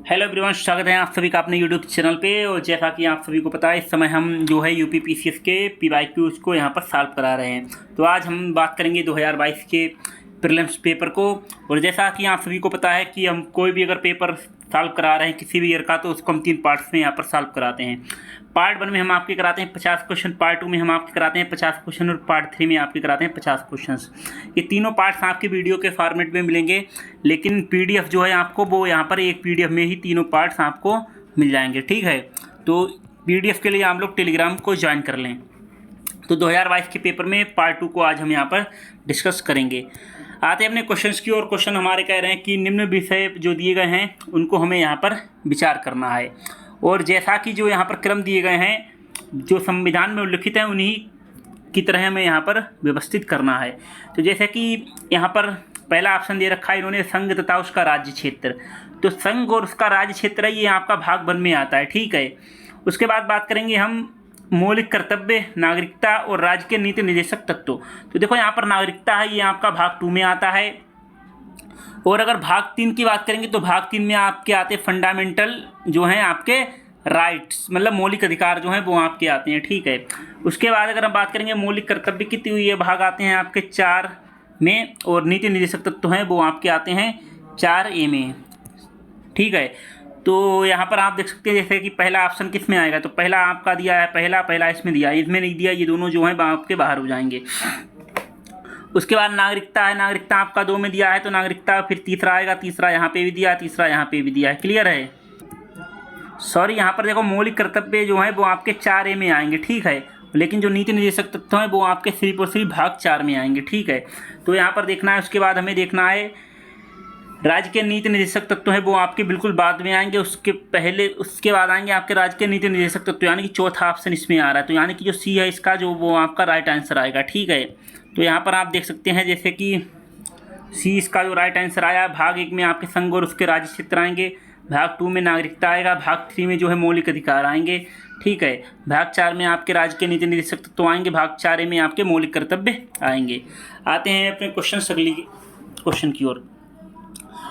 Hello everyone, स्वागत है आप सभी का अपने यूट्यूब चैनल पे। और जैसा कि आप सभी को पता है, इस समय हम जो है यूपी पीसीएस के पीवाईक्यूज को यहाँ पर सॉल्व करा रहे हैं। तो आज हम बात करेंगे 2022 के प्रीलिम्स पेपर को। और जैसा कि आप सभी को पता है कि हम कोई भी अगर पेपर सॉल्व करा रहे हैं किसी भी ईयर का, तो उसको हम 3 पार्ट्स में यहाँ पर सॉल्व कराते हैं। पार्ट 1 में हम आपके कराते हैं 50 क्वेश्चन, पार्ट 2 में हम आपके कराते हैं 50 क्वेश्चन और पार्ट 3 में आपके कराते हैं 50 क्वेश्चन। ये तीनों पार्ट्स आपके वीडियो के फॉर्मेट में मिलेंगे, लेकिन पीडीएफ जो है आपको वो यहाँ पर एक पीडीएफ में ही तीनों पार्ट्स आपको मिल जाएंगे। ठीक है, तो पीडीएफ के लिए आप लोग टेलीग्राम को ज्वाइन कर लें। तो 2022 के पेपर में पार्ट 2 को आज हम यहाँ पर डिस्कस करेंगे। आते हैं अपने क्वेश्चंस की ओर। क्वेश्चन हमारे कह रहे हैं कि निम्न विषय जो दिए गए हैं उनको हमें यहाँ पर विचार करना है। और जैसा कि जो यहाँ पर क्रम दिए गए हैं, जो संविधान में उल्लिखित है, उन्हीं की तरह हमें यहाँ पर व्यवस्थित करना है। तो जैसे कि यहाँ पर पहला ऑप्शन दे रखा है इन्होंने, संघ तथा उसका राज्य क्षेत्र। तो संघ और उसका राज्य क्षेत्र है, ये आपका भाग 1 में आता है। ठीक है, उसके बाद बात करेंगे हम मौलिक कर्तव्य, नागरिकता और राज्य के नीति निर्देशक तत्व। तो देखो यहाँ पर नागरिकता है, ये आपका भाग 2 में आता है। और अगर भाग 3 की बात करेंगे तो भाग 3 में आपके आते हैं फंडामेंटल जो हैं आपके राइट्स, मतलब मौलिक अधिकार जो हैं वो आपके आते हैं। ठीक है, उसके बाद अगर हम बात करेंगे मौलिक कर्तव्य की, तो ये भाग आते हैं आपके 4 में। और नीति निर्देशक तत्व हैं वो आपके आते हैं 4A में। ठीक है, तो यहाँ पर आप देख सकते हैं जैसे कि पहला ऑप्शन किस में आएगा। तो पहला आपका दिया है, पहला इसमें दिया है, इसमें नहीं दिया, ये दोनों जो हैं आपके बाहर हो जाएंगे। उसके बाद नागरिकता है, नागरिकता आपका 2 में दिया है, तो नागरिकता फिर तीसरा आएगा, तीसरा यहाँ पे भी दिया है, तीसरा यहाँ पे भी दिया है। क्लियर है? सॉरी, यहाँ पर देखो मौलिक कर्तव्य जो है वो आपके 4A में आएंगे। ठीक है, लेकिन जो नीति निर्देशक तत्व हैं वो आपके सिर्फ और सिर्फ भाग 4 में आएंगे। ठीक है, तो यहाँ पर देखना है। उसके बाद हमें देखना है राज्य के नीति निर्देशक तत्व है वो आपके बिल्कुल बाद में आएंगे। उसके बाद आएंगे आपके राज्य के नीति निर्देशक तत्व, यानी कि चौथा ऑप्शन इसमें आ रहा है। तो यानी कि जो सी है इसका, जो वो आपका राइट आंसर आएगा। ठीक है, तो यहाँ पर आप देख सकते हैं जैसे कि सी इसका जो राइट आंसर आया। भाग 1 में आपके संघ और उसके राज्य क्षेत्र आएंगे, भाग 2 में नागरिकता आएगा, भाग 3 में जो है मौलिक अधिकार आएंगे। ठीक है, भाग 4 में आपके राज्य के नीति निर्देशक तत्व आएंगे, भाग 4A में आपके मौलिक कर्तव्य आएंगे। आते हैं अपने अगली क्वेश्चन की ओर।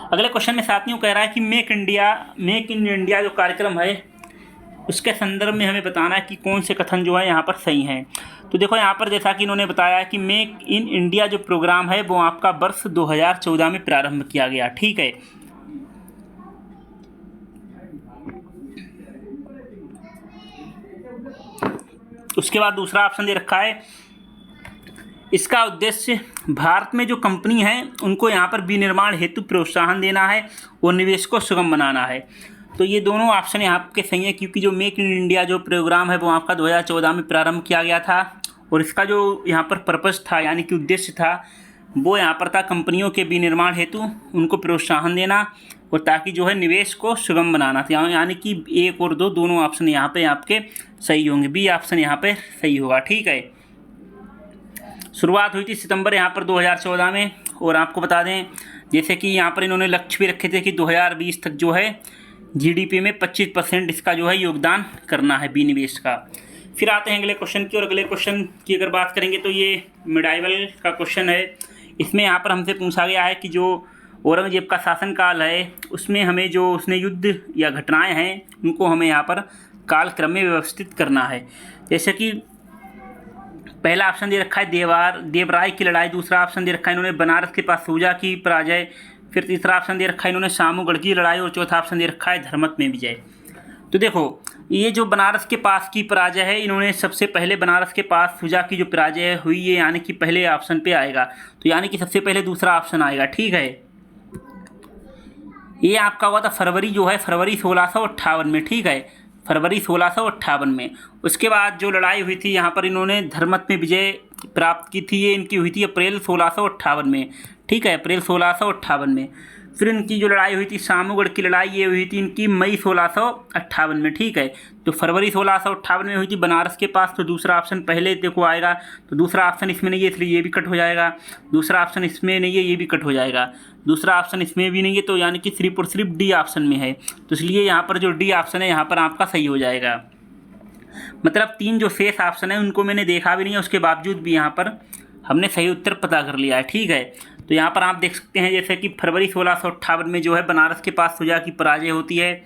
अगले क्वेश्चन में साथियों कह रहा है कि मेक इन इंडिया जो कार्यक्रम है उसके संदर्भ में हमें बताना है कि कौन से कथन जो है यहाँ पर सही हैं। तो देखो यहाँ पर जैसा कि इन्होंने बताया है कि मेक इन इंडिया जो प्रोग्राम है वो आपका वर्ष 2014 में प्रारंभ किया गया। ठीक है, उसके बाद दूसरा ऑप्शन दे रखा है, इसका उद्देश्य भारत में जो कंपनी है उनको यहाँ पर विनिर्माण हेतु प्रोत्साहन देना है और निवेश को सुगम बनाना है। तो ये दोनों ऑप्शन यहाँ के सही है, क्योंकि जो मेक इन इंडिया जो प्रोग्राम है वो आपका 2014 में प्रारंभ किया गया था। और इसका जो यहाँ पर पर्पज़ था, यानी कि उद्देश्य था, वो यहाँ पर था कंपनियों के विनिर्माण हेतु उनको प्रोत्साहन देना और ताकि जो है निवेश को सुगम बनाना था। यानी कि 1 और 2 दोनों ऑप्शन यहाँ पे आपके सही होंगे। बी ऑप्शन यहाँ पे सही होगा। ठीक है, शुरुआत हुई थी सितंबर यहाँ पर 2014 में। और आपको बता दें जैसे कि यहाँ पर इन्होंने लक्ष्य भी रखे थे कि 2020 तक जो है जीडीपी में 25% इसका जो है योगदान करना है विनिवेश का। फिर आते हैं अगले क्वेश्चन की। और अगले क्वेश्चन की अगर बात करेंगे तो ये मिडाइवल का क्वेश्चन है। इसमें यहाँ पर हमसे पूछा गया है कि जो औरंगजेब का शासनकाल है उसमें हमें जो उसने युद्ध या घटनाएँ हैं उनको हमें यहाँ पर कालक्रम में व्यवस्थित करना है। जैसे कि पहला ऑप्शन दे रखा है देवराय की लड़ाई, दूसरा ऑप्शन दे रखा है इन्होंने बनारस के पास सूजा की पराजय, फिर तीसरा ऑप्शन दे रखा है इन्होंने सामूगढ़ की लड़ाई, और चौथा ऑप्शन दे रखा है धर्मत में विजय। तो देखो ये जो बनारस के पास की पराजय है, इन्होंने सबसे पहले बनारस के पास सूजा की जो पराजय हुई है, यानी कि पहले ऑप्शन पे आएगा। तो यानी कि सबसे पहले दूसरा ऑप्शन आएगा। ठीक है, ये आपका हुआ था फरवरी 1658 में। ठीक है, फरवरी 1658 में। उसके बाद जो लड़ाई हुई थी यहाँ पर इन्होंने धर्मत में विजय प्राप्त की थी, ये इनकी हुई थी अप्रैल 1658 में। ठीक है, अप्रैल 1658 में। फिर इनकी जो लड़ाई हुई थी सामूगढ़ की लड़ाई, ये हुई थी इनकी मई 1658 में। ठीक है, तो फरवरी 1658 में हुई थी बनारस के पास। तो दूसरा ऑप्शन पहले देखो आएगा, तो दूसरा ऑप्शन इसमें नहीं है इसलिए ये भी कट हो जाएगा। दूसरा ऑप्शन इसमें नहीं है, ये भी कट हो जाएगा। दूसरा ऑप्शन इसमें भी नहीं है, तो यानी कि सिर्फ और सिर्फ डी ऑप्शन में है। तो इसलिए यहाँ पर जो डी ऑप्शन है यहाँ पर आपका सही हो जाएगा। मतलब 3 जो शेष ऑप्शन है उनको मैंने देखा भी नहीं है, उसके बावजूद भी यहाँ पर हमने सही उत्तर पता कर लिया है। ठीक है, तो यहाँ पर आप देख सकते हैं जैसे कि फरवरी 1658 में जो है बनारस के पास सुजा की पराजय होती है,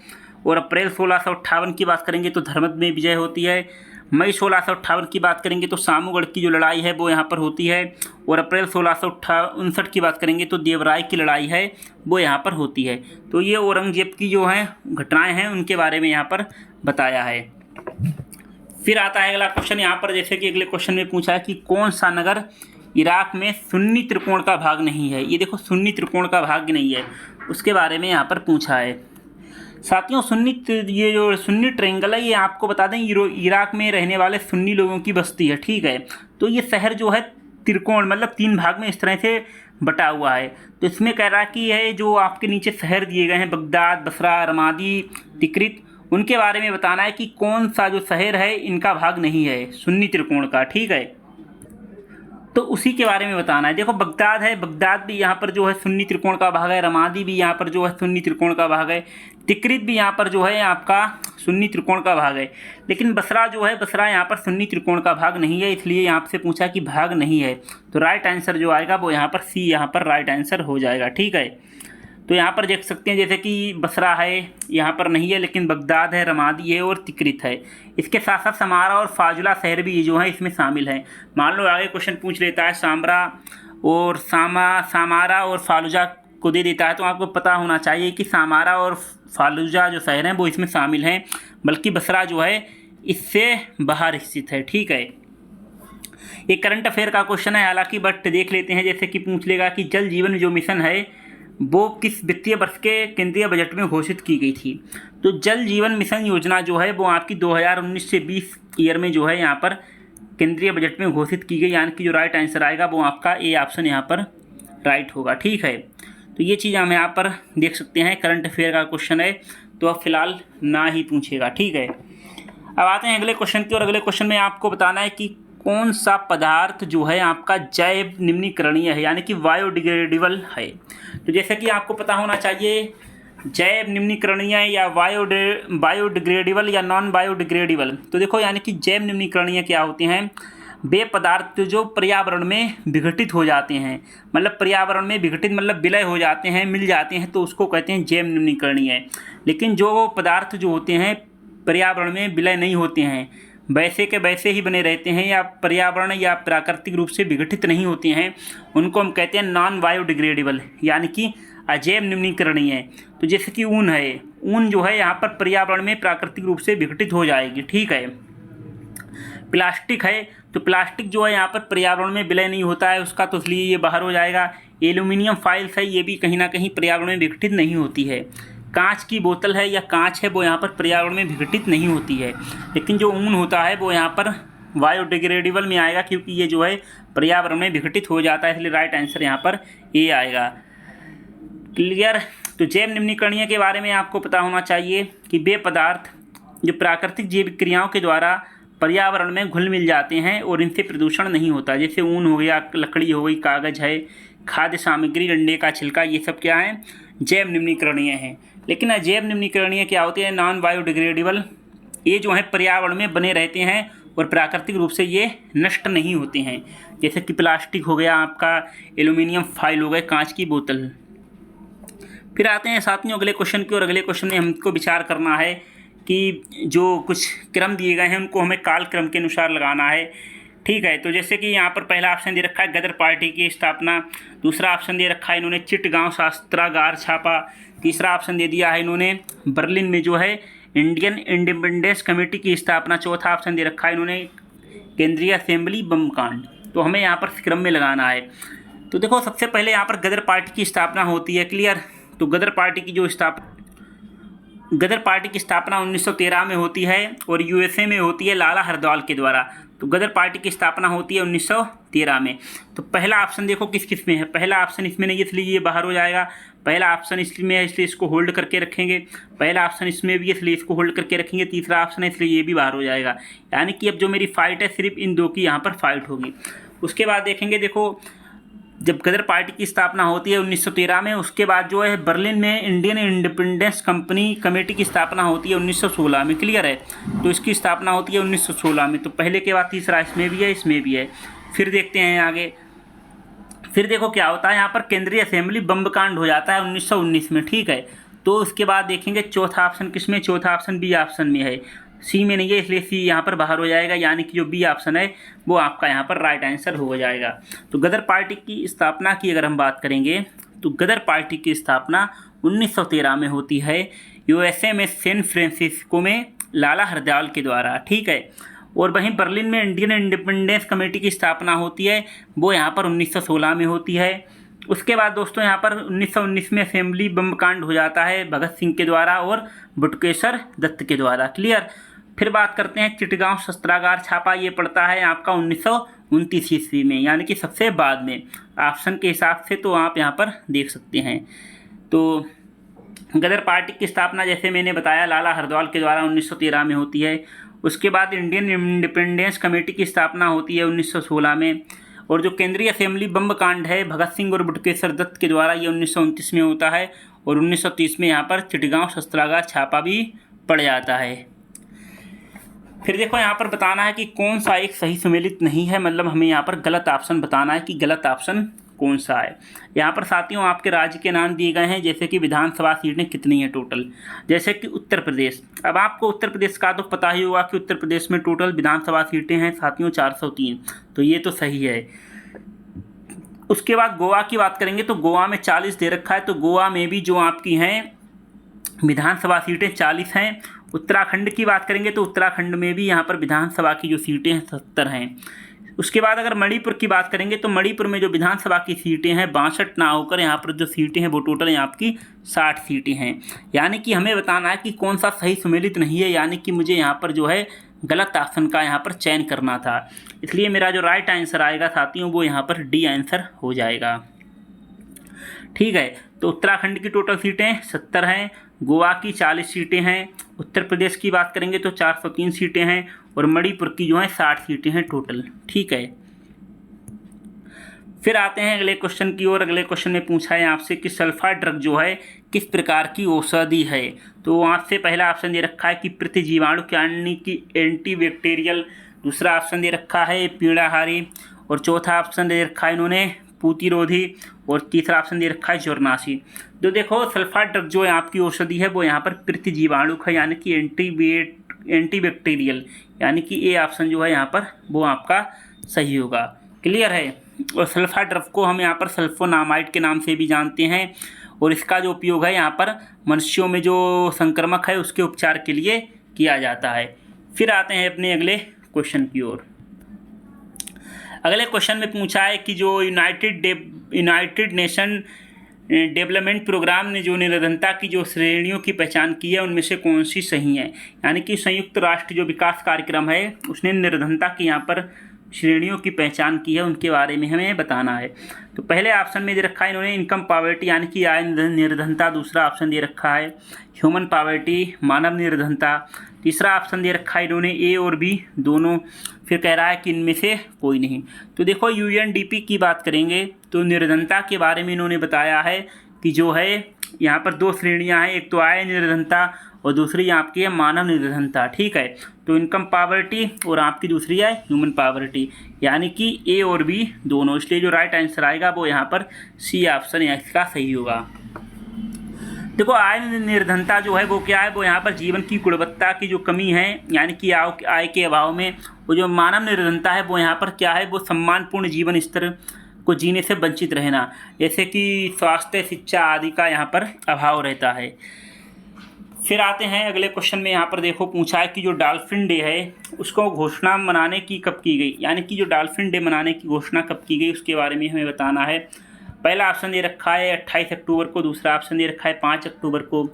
और अप्रैल 1658 की बात करेंगे तो धर्मद में विजय होती है। मई 1658 की बात करेंगे तो सामूगढ़ की जो लड़ाई है वो यहाँ पर होती है, और अप्रैल 1659 की बात करेंगे तो देवराय की लड़ाई है वो यहाँ पर होती है। तो ये औरंगजेब की जो है घटनाएं हैं उनके बारे में यहाँ पर बताया है। फिर आता है अगला क्वेश्चन यहाँ पर, जैसे कि अगले क्वेश्चन में पूछा है कि कौन सा नगर इराक में सुन्नी त्रिकोण का भाग नहीं है। ये देखो सुन्नी त्रिकोण का भाग नहीं है, उसके बारे में यहाँ पर पूछा है। साथियों ये जो सुन्नी ट्रायंगल है ये आपको बता दें इराक में रहने वाले सुन्नी लोगों की बस्ती है, ठीक है। तो ये शहर जो है त्रिकोण मतलब 3 भाग में इस तरह से बटा हुआ है। तो इसमें कह रहा है कि यह जो आपके नीचे शहर दिए गए हैं बगदाद, बसरा, रमादी, तिक्रित, उनके बारे में बताना है कि कौन सा जो शहर है इनका भाग नहीं है सुन्नी त्रिकोण का, ठीक है। तो उसी के बारे में बताना है। देखो बगदाद है, बगदाद भी यहाँ पर जो है सुन्नी त्रिकोण का भाग है, रमादी भी यहाँ पर जो है सुन्नी त्रिकोण का भाग है, तिक्रित भी यहाँ पर जो है आपका सुन्नी त्रिकोण का भाग है। लेकिन बसरा जो है, बसरा यहाँ पर सुन्नी त्रिकोण का भाग नहीं है, इसलिए यहाँ से पूछा कि भाग नहीं है। तो राइट आंसर जो आएगा वो यहाँ पर सी यहाँ पर राइट आंसर हो जाएगा, ठीक है। तो यहाँ पर देख सकते हैं जैसे कि बसरा है यहाँ पर नहीं है, लेकिन बगदाद है, रमादी है और तिक्रित है। इसके साथ साथ समारा और फाजुला शहर भी जो है इसमें शामिल हैं। मान लो आगे क्वेश्चन पूछ लेता है सामारा और फालुजा को दे देता है, तो आपको पता होना चाहिए कि सामारा और फालुजा जो शहर हैं वो इसमें शामिल हैं, बल्कि बसरा जो है इससे बाहर स्थित है, ठीक है। एक करंट अफेयर का क्वेश्चन है हालांकि, बट देख लेते हैं। जैसे कि पूछ लेगा कि जल जीवन जो मिशन है वो किस वित्तीय वर्ष के केंद्रीय बजट में घोषित की गई थी। तो जल जीवन मिशन योजना जो है वो आपकी 2019 से 20 ईयर में जो है यहाँ पर केंद्रीय बजट में घोषित की गई, यानी कि जो राइट आंसर आएगा वो आपका ए ऑप्शन यहाँ पर राइट होगा, ठीक है। तो ये चीज़ हम यहाँ पर देख सकते हैं। करंट अफेयर का क्वेश्चन है तो अब फिलहाल ना ही पूछेगा, ठीक है। अब आते हैं अगले क्वेश्चन की, और अगले क्वेश्चन में आपको बताना है कि कौन सा पदार्थ जो है आपका जैव निम्नीकरणीय है, यानी कि बायोडिग्रेडेबल है। तो जैसे कि आपको पता होना चाहिए जैव निम्नीकरणीय या बायोडिग्रेडेबल या नॉन बायोडिग्रेडेबल। तो देखो यानी कि जैव निम्नीकरणीय क्या होते हैं, वे पदार्थ जो पर्यावरण में विघटित हो जाते हैं, मतलब पर्यावरण में विघटित मतलब विलय हो जाते हैं, मिल जाते हैं, तो उसको कहते हैं जैव निम्नीकरणीय। लेकिन जो पदार्थ जो होते हैं पर्यावरण में विलय नहीं होते हैं, वैसे के वैसे ही बने रहते हैं या पर्यावरण या प्राकृतिक रूप से विघटित नहीं होते हैं, उनको हम कहते हैं नॉन बायोडिग्रेडेबल, यानी कि अजैव निम्नीकरणीय। तो जैसे कि ऊन है, ऊन जो है यहाँ पर पर्यावरण में प्राकृतिक रूप से विघटित हो जाएगी, ठीक है। प्लास्टिक है, तो प्लास्टिक जो है यहाँ पर पर्यावरण में विलय नहीं होता है उसका, तो इसलिए ये बाहर हो जाएगा। एल्यूमिनियम फाइल्स है, ये भी कहीं ना कहीं पर्यावरण में विघटित नहीं होती है। कांच की बोतल है या कांच है वो यहाँ पर पर्यावरण में विघटित नहीं होती है। लेकिन जो ऊन होता है वो यहाँ पर बायोडिग्रेडेबल में आएगा, क्योंकि ये जो है पर्यावरण में विघटित हो जाता है, इसलिए राइट आंसर यहाँ पर ए आएगा। क्लियर। तो जैव निम्नीकरणीय के बारे में आपको पता होना चाहिए कि वे पदार्थ जो प्राकृतिक जैविक क्रियाओं के द्वारा पर्यावरण में घुल मिल जाते हैं और इनसे प्रदूषण नहीं होता। जैसे ऊन हो गया, लकड़ी हो गई, कागज़ है, खाद्य सामग्री, अंडे का छिलका, ये सब क्या है जैव निम्नीकरणीय हैं। लेकिन अजैव निम्नीकरणीय क्या होते हैं, नॉन बायोडिग्रेडेबल। ये जो है पर्यावरण में बने रहते हैं और प्राकृतिक रूप से ये नष्ट नहीं होते हैं। जैसे कि प्लास्टिक हो गया आपका, एल्यूमिनियम फॉइल हो गए, कांच की बोतल। फिर आते हैं साथियों अगले क्वेश्चन की, और अगले क्वेश्चन में हमको विचार करना है कि जो कुछ क्रम दिए गए हैं उनको हमें काल क्रम के अनुसार लगाना है, ठीक है। तो जैसे कि यहाँ पर पहला ऑप्शन दे रखा है गदर पार्टी की स्थापना, दूसरा ऑप्शन दे रखा है इन्होंने चिटगांव शास्त्रागार छापा, तीसरा ऑप्शन दे दिया है इन्होंने बर्लिन में जो है इंडियन इंडिपेंडेंस कमेटी की स्थापना, चौथा ऑप्शन दे रखा है इन्होंने केंद्रीय असेंबली बम कांड। तो हमें यहाँ पर क्रम में लगाना है। तो देखो सबसे पहले यहाँ पर गदर पार्टी की स्थापना होती है, क्लियर। तो गदर पार्टी की स्थापना 1913 में होती है और यूएसए में होती है लाला हरदौल के द्वारा। तो गदर पार्टी की स्थापना होती है 1913 में। तो पहला ऑप्शन देखो किस किस में है, पहला ऑप्शन इसमें नहीं, इसलिए ये बाहर हो जाएगा। पहला ऑप्शन इसमें है इसलिए इसको होल्ड करके रखेंगे, पहला ऑप्शन इसमें भी इसलिए इसको होल्ड करके रखेंगे, तीसरा ऑप्शन है इसलिए ये भी बाहर हो जाएगा। यानी कि अब जो मेरी फाइट है सिर्फ इन दो की यहाँ पर फाइट होगी। उसके बाद देखेंगे, देखो जब गदर पार्टी की स्थापना होती है 1913 में, उसके बाद जो है बर्लिन में इंडियन इंडिपेंडेंस कमेटी की स्थापना होती है 1916 में, क्लियर है। तो इसकी स्थापना होती है 1916 में। तो पहले के बाद तीसरा इसमें भी है, इसमें भी है। फिर देखते हैं आगे, फिर देखो क्या होता है, यहाँ पर केंद्रीय असेंबली बम कांड हो जाता है 1919 में, ठीक है। तो उसके बाद देखेंगे चौथा ऑप्शन किस में, चौथा ऑप्शन बी ऑप्शन में है, सी में नहीं है, इसलिए सी यहाँ पर बाहर हो जाएगा, यानी कि जो बी ऑप्शन है वो आपका यहाँ पर राइट आंसर हो जाएगा। तो गदर पार्टी की स्थापना की अगर हम बात करेंगे तो गदर पार्टी की स्थापना 1913 में होती है यूएसए में सैन फ्रांसिस्को में लाला हरदयाल के द्वारा, ठीक है। और वहीं बर्लिन में इंडियन इंडिपेंडेंस कमेटी की स्थापना होती है, वो यहाँ पर 1916 में होती है। उसके बाद दोस्तों यहाँ पर 1919 में असेंबली बम कांड हो जाता है भगत सिंह के द्वारा और बटुकेश्वर दत्त के द्वारा, क्लियर। फिर बात करते हैं चिटगांव शस्त्रागार छापा, ये पड़ता है आपका 1929 ईस्वी में, यानी कि सबसे बाद में ऑप्शन के हिसाब से, तो आप यहाँ पर देख सकते हैं। तो गदर पार्टी की स्थापना जैसे मैंने बताया लाला हरदयाल के द्वारा 1913 में होती है। उसके बाद इंडियन इंडिपेंडेंस कमेटी की स्थापना होती है 1916 में। और जो केंद्रीय असेंबली बम कांड है भगत सिंह और बटुकेश्वर दत्त के द्वारा, ये 1929 में होता है। और 1930 में यहाँ पर चिटगांव शस्त्रागार छापा भी पड़ जाता है। फिर देखो यहाँ पर बताना है कि कौन सा एक सही सुमेलित नहीं है, मतलब हमें यहाँ पर गलत ऑप्शन बताना है कि गलत ऑप्शन कौन सा है। यहाँ पर साथियों आपके राज्य के नाम दिए गए हैं, जैसे कि विधानसभा सीटें कितनी हैं टोटल, जैसे कि उत्तर प्रदेश। अब आपको उत्तर प्रदेश का तो पता ही होगा कि उत्तर प्रदेश में टोटल विधानसभा सीटें हैं साथियों 403, तो ये तो सही है। उसके बाद गोवा की बात करेंगे तो गोवा में 40 दे रखा है, तो गोवा में भी जो आपकी हैं विधानसभा सीटें 40 हैं। उत्तराखंड की बात करेंगे तो उत्तराखंड में भी यहाँ पर विधानसभा की जो सीटें हैं 70 हैं। उसके बाद अगर मणिपुर की बात करेंगे तो मणिपुर में जो विधानसभा की सीटें हैं 62 ना होकर यहाँ पर जो सीटें हैं वो टोटल यहाँ आपकी 60 सीटें हैं। यानी कि हमें बताना है कि कौन सा सही सुमेलित नहीं है, यानी कि मुझे यहाँ पर जो है गलत ऑप्शन का यहाँ पर चयन करना था। इसलिए मेरा जो राइट आंसर आएगा साथियों वो यहाँ पर डी आंसर हो जाएगा, ठीक है। तो उत्तराखंड की टोटल सीटें 70 हैं, गोवा की 40 सीटें हैं, उत्तर प्रदेश की बात करेंगे तो 403 सीटें हैं और मणिपुर की जो है 60 सीटें हैं टोटल, ठीक है। फिर आते हैं अगले क्वेश्चन की ओर। अगले क्वेश्चन में पूछा है आपसे कि सल्फा ड्रग जो है किस प्रकार की औषधि है। तो आपसे पहला ऑप्शन दे रखा है कि प्रतिजीवाणु यानी कि एंटीबैक्टीरियल, दूसरा ऑप्शन दे रखा है पीड़ाहारी, और चौथा ऑप्शन दे रखा है इन्होंने प्रतिरोधी, और तीसरा ऑप्शन दे रखा है ज्वरनाशी। तो देखो सल्फा ड्रग जो है आपकी औषधि है वो यहाँ पर प्रतिजीवाणु है, यानी कि एंटीबैक्टीरियल, यानी कि ए ऑप्शन जो है यहाँ पर वो आपका सही होगा, क्लियर है। और सल्फा ड्रग को हम यहाँ पर सल्फोनामाइड के नाम से भी जानते हैं, और इसका जो उपयोग है यहाँ पर मनुष्यों में जो संक्रमक है उसके उपचार के लिए किया जाता है। फिर आते हैं अपने अगले क्वेश्चन की ओर। अगले क्वेश्चन में पूछा है कि जो यूनाइटेड नेशन डेवलपमेंट प्रोग्राम ने जो निर्धनता की जो श्रेणियों की पहचान की है उनमें से कौन सी सही है। यानी कि संयुक्त राष्ट्र जो विकास कार्यक्रम है उसने निर्धनता की यहाँ पर श्रेणियों की पहचान की है, उनके बारे में हमें बताना है। तो पहले ऑप्शन में दे रखा है इन्होंने इनकम पॉवर्टी यानी कि आय निर्धनता, दूसरा ऑप्शन दे रखा है ह्यूमन पॉवर्टी मानव निर्धनता, तीसरा ऑप्शन दे रखा है इन्होंने ए और बी दोनों, फिर कह रहा है कि इनमें से कोई नहीं। तो देखो यूएनडीपी की बात करेंगे तो निर्धनता के बारे में इन्होंने बताया है कि जो है यहाँ पर 2 श्रेणियाँ हैं, एक तो आय निर्धनता और दूसरी आपकी है मानव निर्धनता, ठीक है। तो इनकम पॉवर्टी और आपकी दूसरी है ह्यूमन पॉवर्टी, यानी कि ए और बी दोनों, इसलिए जो राइट आंसर आएगा वो यहाँ पर सी ऑप्शन इसका सही होगा। देखो आय निर्धनता जो है वो क्या है, वो यहाँ पर जीवन की गुणवत्ता की जो कमी है यानी कि आय के अभाव में, वो जो मानव निर्धनता है वो यहाँ पर क्या है, वो सम्मानपूर्ण जीवन स्तर को जीने से वंचित रहना, जैसे कि स्वास्थ्य शिक्षा आदि का यहाँ पर अभाव रहता है। फिर आते हैं अगले क्वेश्चन में। यहाँ पर देखो पूछा है कि जो डॉल्फिन डे है उसको घोषणा मनाने की कब की गई, यानी कि जो डॉल्फिन डे मनाने की घोषणा कब की गई उसके बारे में हमें बताना है। पहला ऑप्शन दे रखा है 28 अक्टूबर को, दूसरा ऑप्शन दे रखा है 5 अक्टूबर को,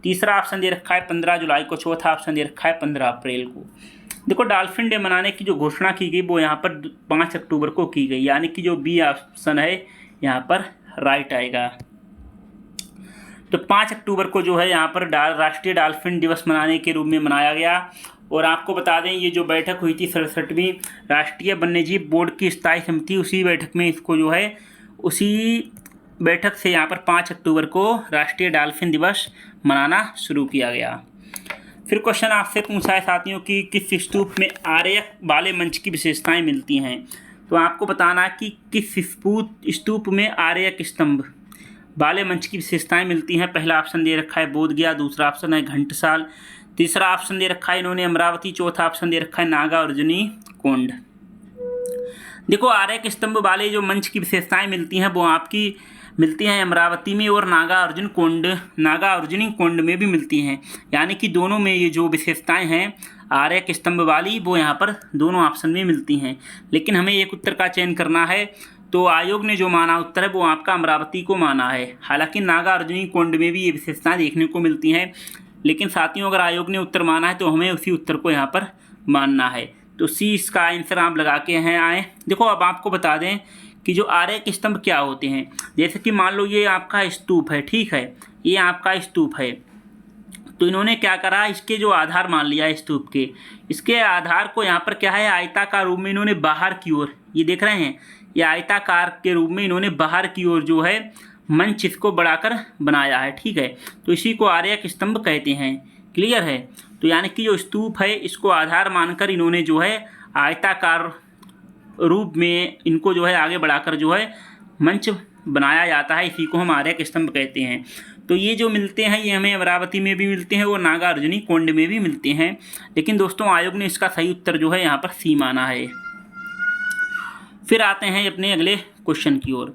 तीसरा ऑप्शन दे रखा है 15 जुलाई को, चौथा ऑप्शन दे रखा है 15 अप्रैल को। देखो डॉल्फिन डे मनाने की जो घोषणा की गई वो यहाँ पर 5 अक्टूबर को की गई, यानी कि जो बी ऑप्शन है यहाँ पर राइट आएगा। तो 5 अक्टूबर को जो है यहाँ पर राष्ट्रीय डॉल्फिन दिवस मनाने के रूप में मनाया गया। और आपको बता दें ये जो बैठक हुई थी 67वीं राष्ट्रीय वन्यजीव बोर्ड की स्थायी समिति, उसी बैठक में इसको जो है उसी बैठक से यहाँ पर 5 अक्टूबर को राष्ट्रीय डॉल्फिन दिवस मनाना शुरू किया गया। फिर क्वेश्चन आपसे पूछा है साथियों कि किस स्तूप में आर्यक वाले मंच की विशेषताएं मिलती हैं। तो आपको बताना है कि किस स्तूप में आर्यक स्तंभ वाले मंच की विशेषताएं मिलती हैं। पहला ऑप्शन दे रखा है बोधगया, दूसरा ऑप्शन है घंटसाल, तीसरा ऑप्शन दे रखा है इन्होंने अमरावती, चौथा ऑप्शन दे रखा है नागार्जुनी कोंड। देखो आर्यक स्तंभ वाले जो मंच की विशेषताएं मिलती हैं वो आपकी मिलती हैं अमरावती में और नागार्जुनी कोंड में भी मिलती हैं, यानी कि दोनों में ये जो विशेषताएं हैं आर्यक स्तंभ वाली वो यहाँ पर दोनों ऑप्शन में मिलती हैं। लेकिन हमें एक उत्तर का चयन करना है, तो आयोग ने जो माना उत्तर है वो आपका अमरावती को माना है। हालांकि नागार्जुनी कोंड में भी ये विशेषताएं देखने को मिलती हैं, लेकिन साथियों अगर आयोग ने उत्तर माना है तो हमें उसी उत्तर को यहाँ पर मानना है। तो सी इसका आंसर आप लगा के हैं आए। देखो अब आपको बता दें कि जो आर्यक स्तंभ क्या होते हैं। जैसे कि मान लो ये आपका स्तूप है, ठीक है, ये आपका स्तूप है, तो इन्होंने क्या करा, इसके जो आधार मान लिया स्तूप के, इसके आधार को यहाँ पर क्या है आयताकार रूप में इन्होंने बाहर की ओर, ये देख रहे हैं, ये आयताकार के रूप में इन्होंने बाहर की ओर जो है मंच इसको बढ़ाकर बनाया है, ठीक है। तो इसी को आर्यक स्तंभ कहते हैं। क्लियर है। तो यानी कि जो स्तूप है इसको आधार मानकर इन्होंने जो है आयताकार रूप में इनको जो है आगे बढ़ाकर जो है मंच बनाया जाता है, इसी को हम आर्यक स्तंभ कहते हैं। तो ये जो मिलते हैं ये हमें अमरावती में भी मिलते हैं और नागार्जुनी कोंड में भी मिलते हैं। लेकिन दोस्तों आयोग ने इसका सही उत्तर जो है यहाँ पर सी माना है। फिर आते हैं अपने अगले क्वेश्चन की ओर।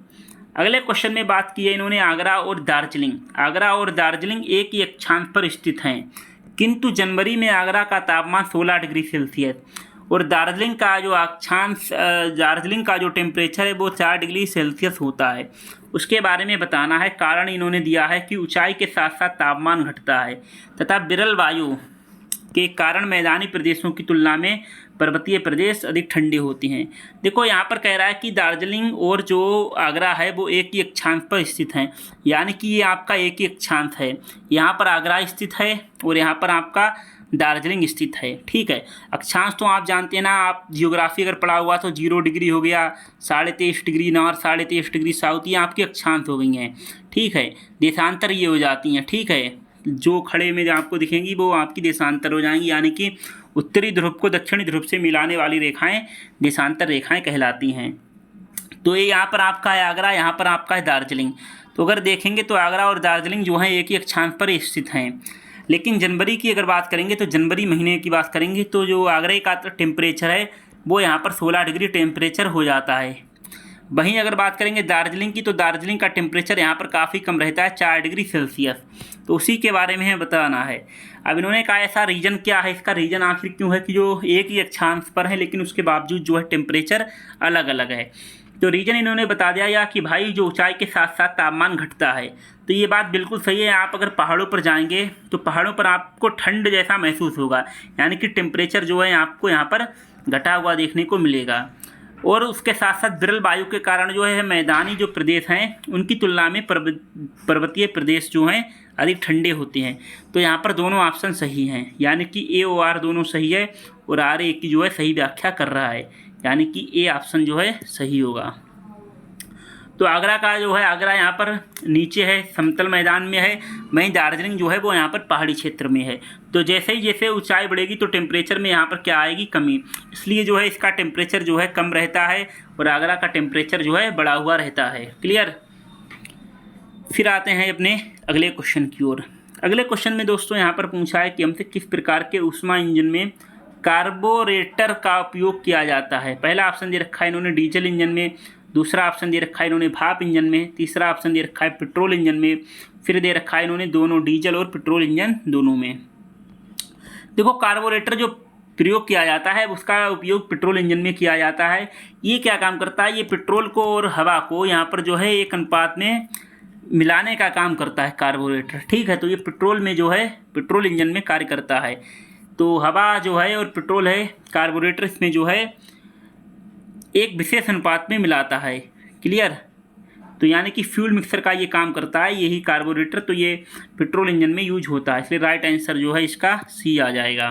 अगले क्वेश्चन में बात की है इन्होंने आगरा और दार्जिलिंग। आगरा और दार्जिलिंग एक ही अक्षांश पर स्थित हैं, किंतु जनवरी में आगरा का तापमान 16 डिग्री सेल्सियस और दार्जिलिंग का जो टेम्परेचर है वो 4 डिग्री सेल्सियस होता है। उसके बारे में बताना है। कारण इन्होंने दिया है कि ऊंचाई के साथ साथ तापमान घटता है तथा विरल वायु के कारण मैदानी प्रदेशों की तुलना में पर्वतीय प्रदेश अधिक ठंडे होते हैं। देखो यहाँ पर कह रहा है कि दार्जिलिंग और जो आगरा है वो एक ही अक्षांश पर स्थित हैं, यानी कि ये आपका एक ही अक्षांश है। यहाँ पर आगरा स्थित है और यहाँ पर आपका दार्जिलिंग स्थित है, ठीक है। अक्षांश तो आप जानते हैं ना, आप जियोग्राफी अगर पढ़ा हुआ तो 0 डिग्री हो गया, 23.5 डिग्री नॉर्थ, 23.5 डिग्री साउथ, ये आपकी अक्षांश हो गई हैं, ठीक है। देशांतर ये हो जाती हैं, ठीक है। जो खड़े में आपको दिखेंगी वो आपकी देशांतर हो जाएंगी, यानी कि उत्तरी ध्रुव को दक्षिणी ध्रुव से मिलाने वाली रेखाएं देशांतर रेखाएं कहलाती हैं। तो ये यहाँ पर आपका है आगरा, यहाँ पर आपका है दार्जिलिंग। तो अगर देखेंगे तो आगरा और दार्जिलिंग जो है एक ही अक्षांश पर स्थित हैं। लेकिन जनवरी की अगर बात करेंगे तो जनवरी महीने की बात करेंगे तो जो आगरे का टेम्परेचर है वो यहाँ पर 16 डिग्री टेम्परेचर हो जाता है। वहीं अगर बात करेंगे दार्जिलिंग की तो दार्जिलिंग का टेम्परेचर यहाँ पर काफ़ी कम रहता है, 4 डिग्री सेल्सियस। तो उसी के बारे में हमें बताना है। अब इन्होंने कहा ऐसा रीजन क्या है, इसका रीजन आखिर क्यों है कि जो एक ही अक्षांश पर है लेकिन उसके बावजूद जो है टेम्परेचर अलग अलग है। तो रीजन इन्होंने बता दिया या कि भाई जो ऊंचाई के साथ साथ तापमान घटता है। तो ये बात बिल्कुल सही है। आप अगर पहाड़ों पर जाएंगे तो पहाड़ों पर आपको ठंड जैसा महसूस होगा, यानी कि टेम्परेचर जो है आपको यहाँ पर घटा हुआ देखने को मिलेगा। और उसके साथ साथ विरल वायु के कारण जो है मैदानी जो प्रदेश हैं उनकी तुलना में पर्वतीय प्रदेश जो हैं अधिक ठंडे होते हैं। तो यहाँ पर दोनों ऑप्शन सही हैं, यानी कि ए और आर दोनों सही है और आर ए की जो है सही व्याख्या कर रहा है, यानी कि ए ऑप्शन जो है सही होगा। तो आगरा का जो है आगरा यहाँ पर नीचे है, समतल मैदान में है, वहीं दार्जिलिंग जो है वो यहाँ पर पहाड़ी क्षेत्र में है। तो जैसे ऊंचाई बढ़ेगी तो टेम्परेचर में यहाँ पर क्या आएगी, कमी। इसलिए जो है इसका टेम्परेचर जो है कम रहता है और आगरा का टेम्परेचर जो है बढ़ा हुआ रहता है। क्लियर। फिर आते हैं अपने अगले क्वेश्चन की ओर। अगले क्वेश्चन में दोस्तों यहाँ पर पूछा है कि हमसे किस प्रकार के ऊष्मा इंजन में कार्बोरेटर का उपयोग किया जाता है। पहला ऑप्शन दे रखा है इन्होंने डीजल इंजन में, दूसरा ऑप्शन दे रखा है इन्होंने भाप इंजन में, तीसरा ऑप्शन दे रखा है पेट्रोल इंजन में, फिर दे रखा है इन्होंने दोनों डीजल और पेट्रोल इंजन दोनों में। देखो कार्बोरेटर जो प्रयोग किया जाता है उसका उपयोग पेट्रोल इंजन में किया जाता है। ये क्या काम करता है, ये पेट्रोल को और हवा को यहाँ पर जो है एक अनुपात में मिलाने का काम करता है कार्बोरेटर, ठीक है। तो ये पेट्रोल में जो है पेट्रोल इंजन में कार्य करता है। तो हवा जो है और पेट्रोल है, कार्बोरेटर इसमें जो है एक विशेष अनुपात में मिलाता है। क्लियर। तो यानी कि फ्यूल मिक्सर का ये काम करता है यही कार्बोरेटर। तो ये पेट्रोल इंजन में यूज होता है, इसलिए राइट आंसर जो है इसका सी आ जाएगा।